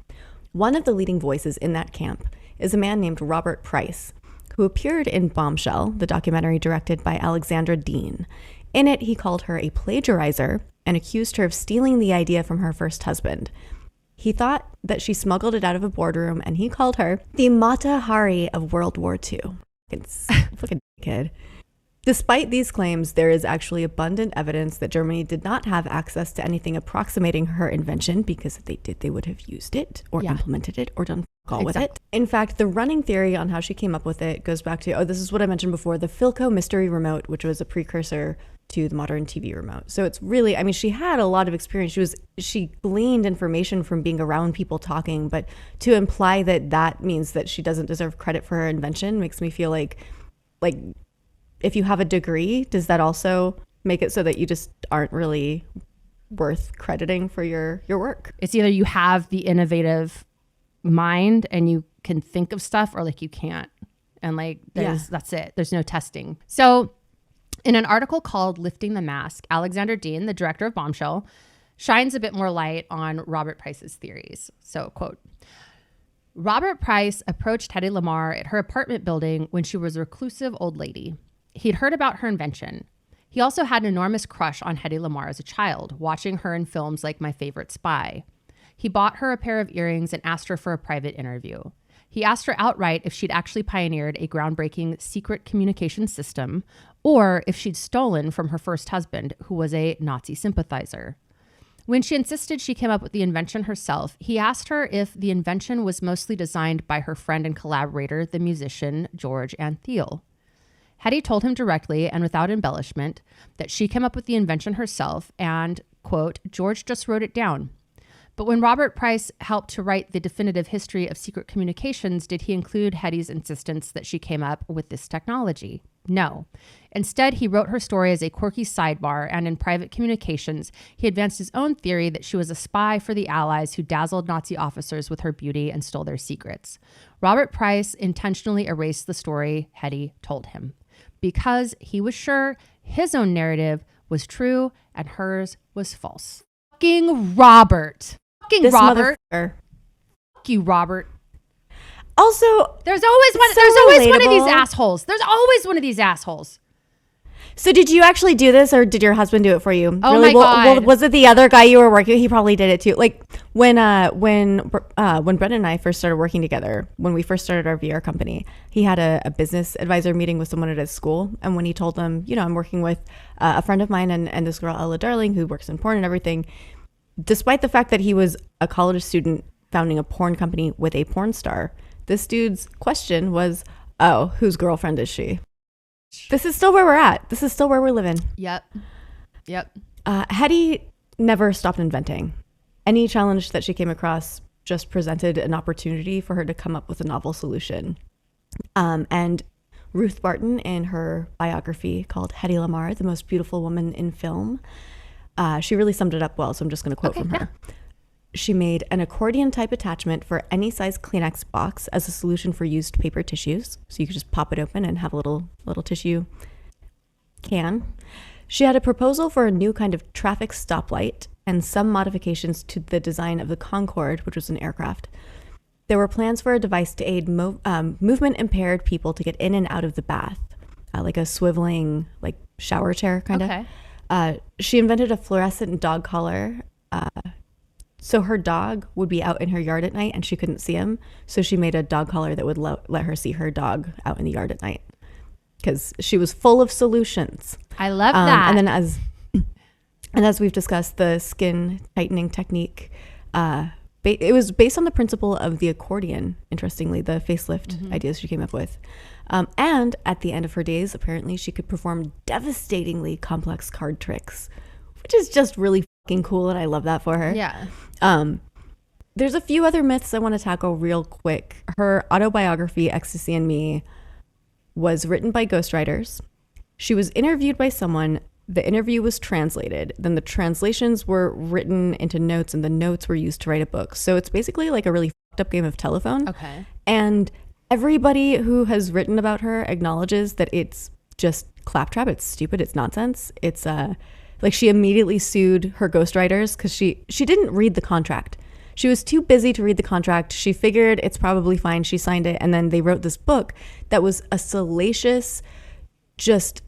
One of the leading voices in that camp is a man named Robert Price, who appeared in Bombshell, the documentary directed by Alexandra Dean. In it, he called her a plagiarizer and accused her of stealing the idea from her first husband. He thought that she smuggled it out of a boardroom, and he called her the Mata Hari of World War II. Fucking kid. Despite these claims, there is actually abundant evidence that Germany did not have access to anything approximating her invention, because if they did, they would have used it or implemented it or done all with it. In fact, the running theory on how she came up with it goes back to, this is what I mentioned before, the Philco mystery remote, which was a precursor to the modern TV remote. So it's really, she had a lot of experience. She gleaned information from being around people talking, but to imply that means that she doesn't deserve credit for her invention makes me feel like if you have a degree, does that also make it so that you just aren't really worth crediting for your work? It's either you have the innovative mind and you can think of stuff, or you can't. And that's it. There's no testing. So in an article called Lifting the Mask, Alexandra Dean, the director of Bombshell, shines a bit more light on Robert Price's theories. So, quote, Robert Price approached Hedy Lamarr at her apartment building when she was a reclusive old lady. He'd heard about her invention. He also had an enormous crush on Hedy Lamarr as a child, watching her in films like My Favorite Spy. He bought her a pair of earrings and asked her for a private interview. He asked her outright if she'd actually pioneered a groundbreaking secret communication system or if she'd stolen from her first husband, who was a Nazi sympathizer. When she insisted she came up with the invention herself, he asked her if the invention was mostly designed by her friend and collaborator, the musician George Antheil. Hedy told him directly and without embellishment that she came up with the invention herself and, quote, George just wrote it down. But when Robert Price helped to write the definitive history of secret communications, did he include Hedy's insistence that she came up with this technology? No. Instead, he wrote her story as a quirky sidebar, and in private communications, he advanced his own theory that she was a spy for the Allies who dazzled Nazi officers with her beauty and stole their secrets. Robert Price intentionally erased the story Hedy told him because he was sure his own narrative was true and hers was false. Fucking Robert. Fucking Robert. Fuck you, Robert. Also, there's always one of these assholes. There's always one of these assholes. So did you actually do this, or did your husband do it for you? Oh, really? My God. Well, was it the other guy you were working with? He probably did it too. Like when Brendan and I first started working together, when we first started our VR company, he had a business advisor meeting with someone at his school. And when he told them, I'm working with a friend of mine and this girl, Ela Darling, who works in porn and everything, despite the fact that he was a college student founding a porn company with a porn star, this dude's question was, oh, whose girlfriend is she? This is still where we're at. This is still where we're living. Yep. Hedy never stopped inventing. Any challenge that she came across just presented an opportunity for her to come up with a novel solution. And Ruth Barton, in her biography called Hedy Lamarr, the most beautiful woman in film, she really summed it up well, so I'm just going to quote from her. She made an accordion-type attachment for any size Kleenex box as a solution for used paper tissues. So you could just pop it open and have a little tissue can. She had a proposal for a new kind of traffic stoplight and some modifications to the design of the Concorde, which was an aircraft. There were plans for a device to aid movement-impaired people to get in and out of the bath, like a swiveling shower chair kind of. Okay. She invented a fluorescent dog collar. So her dog would be out in her yard at night and she couldn't see him. So she made a dog collar that would let her see her dog out in the yard at night because she was full of solutions. I love that. And then as we've discussed, the skin tightening technique, it was based on the principle of the accordion, interestingly, the facelift ideas she came up with. And at the end of her days, apparently she could perform devastatingly complex card tricks, which is just really fucking cool, and I love that for her. Yeah. There's a few other myths I want to tackle real quick. Her autobiography, Ecstasy and Me, was written by ghostwriters. She was interviewed by someone. The interview was translated. Then the translations were written into notes, and the notes were used to write a book. So it's basically like a really fucked up game of telephone. Okay. And everybody who has written about her acknowledges that it's just claptrap. It's stupid. It's nonsense. It's she immediately sued her ghostwriters because she didn't read the contract. She was too busy to read the contract. She figured it's probably fine. She signed it. And then they wrote this book that was a salacious,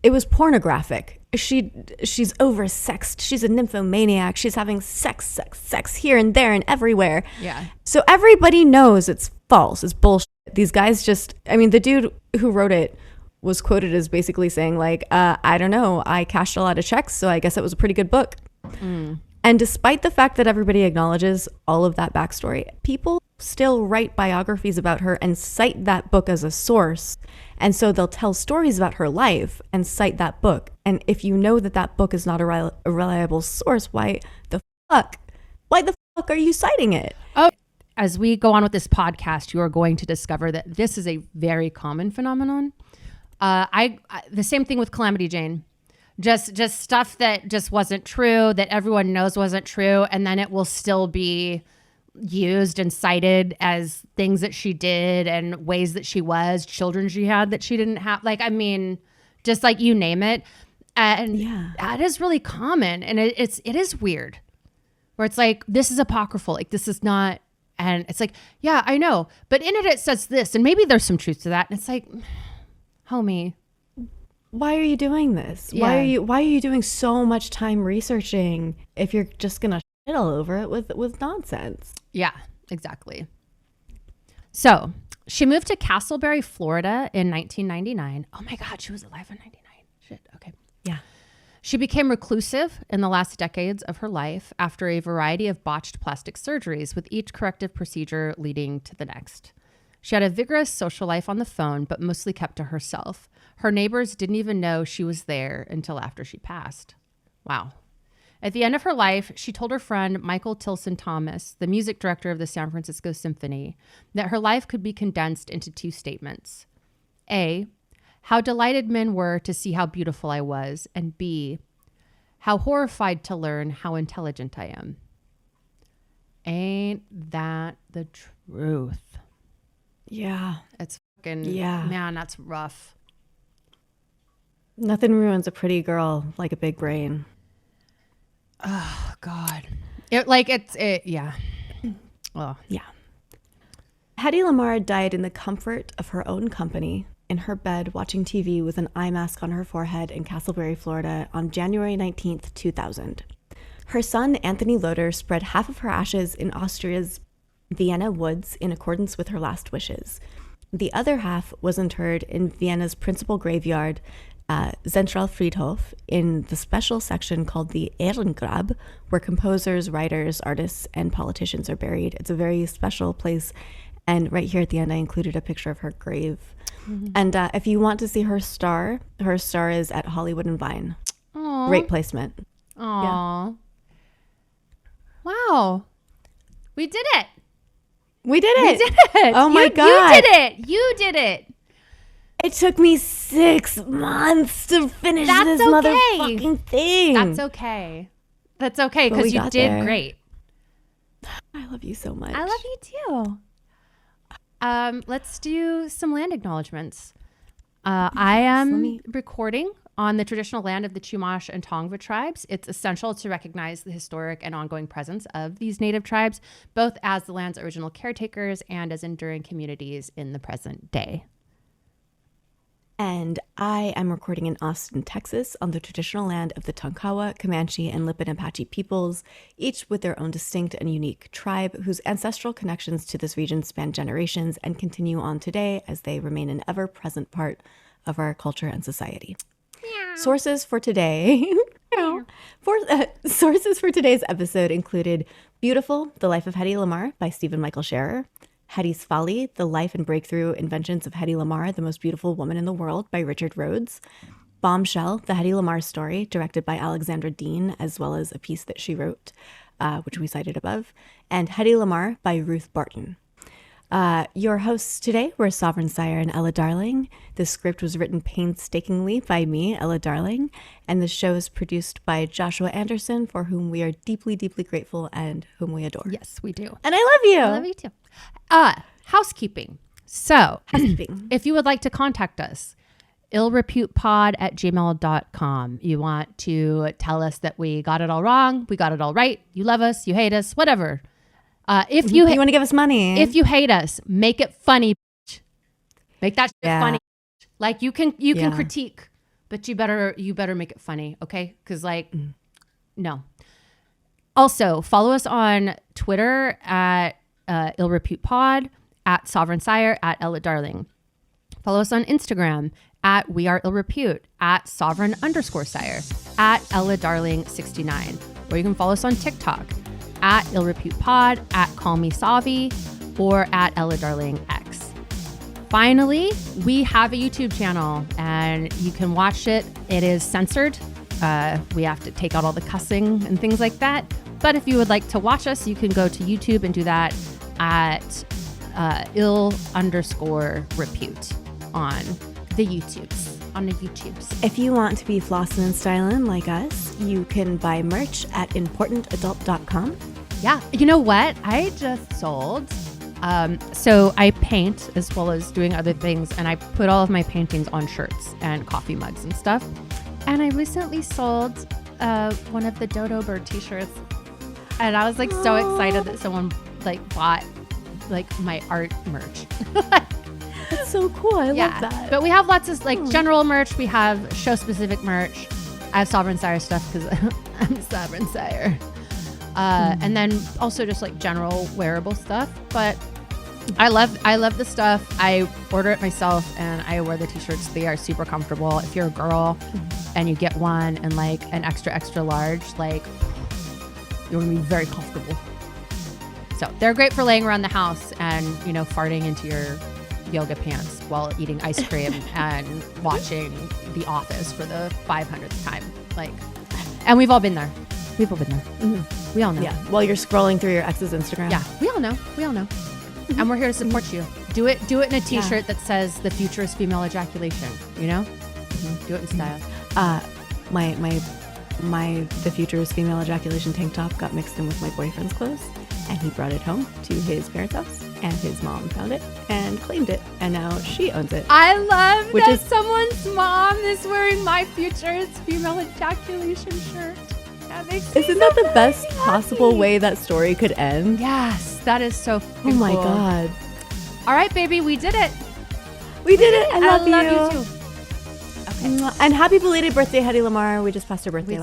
it was pornographic. She's oversexed. She's a nymphomaniac. She's having sex here and there and everywhere. Yeah. So everybody knows it's false. It's bullshit. These guys the dude who wrote it was quoted as basically saying I don't know, I cashed a lot of checks, so I guess it was a pretty good book. And despite the fact that everybody acknowledges all of that backstory, people still write biographies about her and cite that book as a source. And so they'll tell stories about her life and cite that book. And if you know that book is not a reliable source, why the fuck are you citing it? Oh, as we go on with this podcast, you are going to discover that this is a very common phenomenon. The same thing with Calamity Jane. Just stuff that just wasn't true, that everyone knows wasn't true, and then it will still be used and cited as things that she did and ways that she was, children she had that she didn't have. Just you name it. And that is really common. And it is weird. Where it's this is apocryphal. This is not. And it's yeah, I know. But in it says this. And maybe there's some truth to that. And it's homie, why are you doing this? Yeah. Why are you doing so much time researching if you're just gonna shit all over it with nonsense? Yeah, exactly. So She moved to Castleberry, Florida in 1999. Oh my God, she was alive in 99. Shit, okay. Yeah. She became reclusive in the last decades of her life after a variety of botched plastic surgeries, with each corrective procedure leading to the next. She had a vigorous social life on the phone, but mostly kept to herself. Her neighbors didn't even know she was there until after she passed. Wow. At the end of her life, she told her friend Michael Tilson Thomas, the music director of the San Francisco Symphony, that her life could be condensed into 2 statements. A, how delighted men were to see how beautiful I was, and B, how horrified to learn how intelligent I am. Ain't that the truth? Yeah. It's fucking, Yeah. man, that's rough. Nothing ruins a pretty girl like a big brain. Oh, God. Yeah. Oh. Yeah. Hedy Lamarr died in the comfort of her own company, in her bed watching TV with an eye mask on her forehead in Castleberry, Florida on January 19th, 2000. Her son, Anthony Loder, spread half of her ashes in Austria's Vienna woods in accordance with her last wishes. The other half was interred in Vienna's principal graveyard, Zentralfriedhof, in the special section called the Ehrengrab, where composers, writers, artists, and politicians are buried. It's a very special place. And right here at the end, I included a picture of her grave. Mm-hmm. And if you want to see her star is at Hollywood and Vine. Aww. Great placement. Aww. Yeah. Wow. We did it. We did it. We did it. Oh my God. You did it. You did it. It took me 6 months to finish this motherfucking thing. That's okay. That's okay, because you did great. I love you so much. I love you too. Let's do some land acknowledgements. I am recording on the traditional land of the Chumash and Tongva tribes. It's essential to recognize the historic and ongoing presence of these native tribes, both as the land's original caretakers and as enduring communities in the present day. And I am recording in Austin, Texas, on the traditional land of the Tonkawa, Comanche, and Lipan Apache peoples, each with their own distinct and unique tribe, whose ancestral connections to this region span generations and continue on today as they remain an ever-present part of our culture and society. Yeah. Sources for today. Sources for today's episode included Beautiful, The Life of Hedy Lamarr by Stephen Michael Shearer, Hedy's Folly, The Life and Breakthrough Inventions of Hedy Lamarr, the Most Beautiful Woman in the World by Richard Rhodes, Bombshell, The Hedy Lamarr Story, directed by Alexandra Dean, as well as a piece that she wrote, which we cited above, and Hedy Lamarr by Ruth Barton. Your hosts today were Sovereign Syre and Ela Darling. The script was written painstakingly by me, Ela Darling, and the show is produced by Joshua Anderson, for whom we are deeply, deeply grateful and whom we adore. Yes, we do. And I love you. I love you too. Housekeeping. So, if you would like to contact us, illreputepod@gmail.com. You want to tell us that we got it all wrong, we got it all right, you love us, you hate us, whatever. If you want to give us money, if you hate us, make it funny. Make that shit funny. Like you can critique, but you better make it funny, okay? Because no. Also, follow us on Twitter at illreputepod, at Sovereign Syre, at Ela Darling. Follow us on Instagram at We Are Illrepute, at Sovereign_Syre, at Ela Darling 69. Or you can follow us on TikTok at illreputepod, at Call Me Savi, or at Ela Darling X. Finally, we have a YouTube channel and you can watch it. It is censored. We have to take out all the cussing and things like that. But if you would like to watch us, you can go to YouTube and do that at ill_repute on the YouTubes. If you want to be flossing and styling like us, you can buy merch at importantadult.com. Yeah. You know what? I just sold. So I paint as well as doing other things, and I put all of my paintings on shirts and coffee mugs and stuff. And I recently sold one of the dodo bird t-shirts, and I was so excited that someone bought my art merch. That's so cool. I love that. But we have lots of general merch. We have show specific merch. I have Sovereign Syre stuff because I'm Sovereign Syre. And then also just general wearable stuff. But I love the stuff. I order it myself and I wear the t-shirts. They are super comfortable. If you're a girl and you get one and like an extra large, like you're gonna be very comfortable. So they're great for laying around the house and, you know, farting into your yoga pants while eating ice cream and watching The Office for the 500th time. Like, and we've all been there. We've all been there. Mm-hmm. We all know. Yeah. While you're scrolling through your ex's Instagram. Yeah. We all know. Mm-hmm. And we're here to support you. Do it in a t-shirt that says the future is female ejaculation, you know? Mm-hmm. Do it in style. The future is female ejaculation tank top got mixed in with my boyfriend's clothes, and he brought it home to his parents' house, and his mom found it and claimed it, and now she owns it. I love that someone's mom is wearing my future is female ejaculation shirt. That makes me Isn't that the best possible way that story could end? Yes, that is so Oh my cool. God. All right, baby, we did it. We did it. I love you too. Okay. And happy belated birthday, Hedy Lamarr. We just passed her birthday last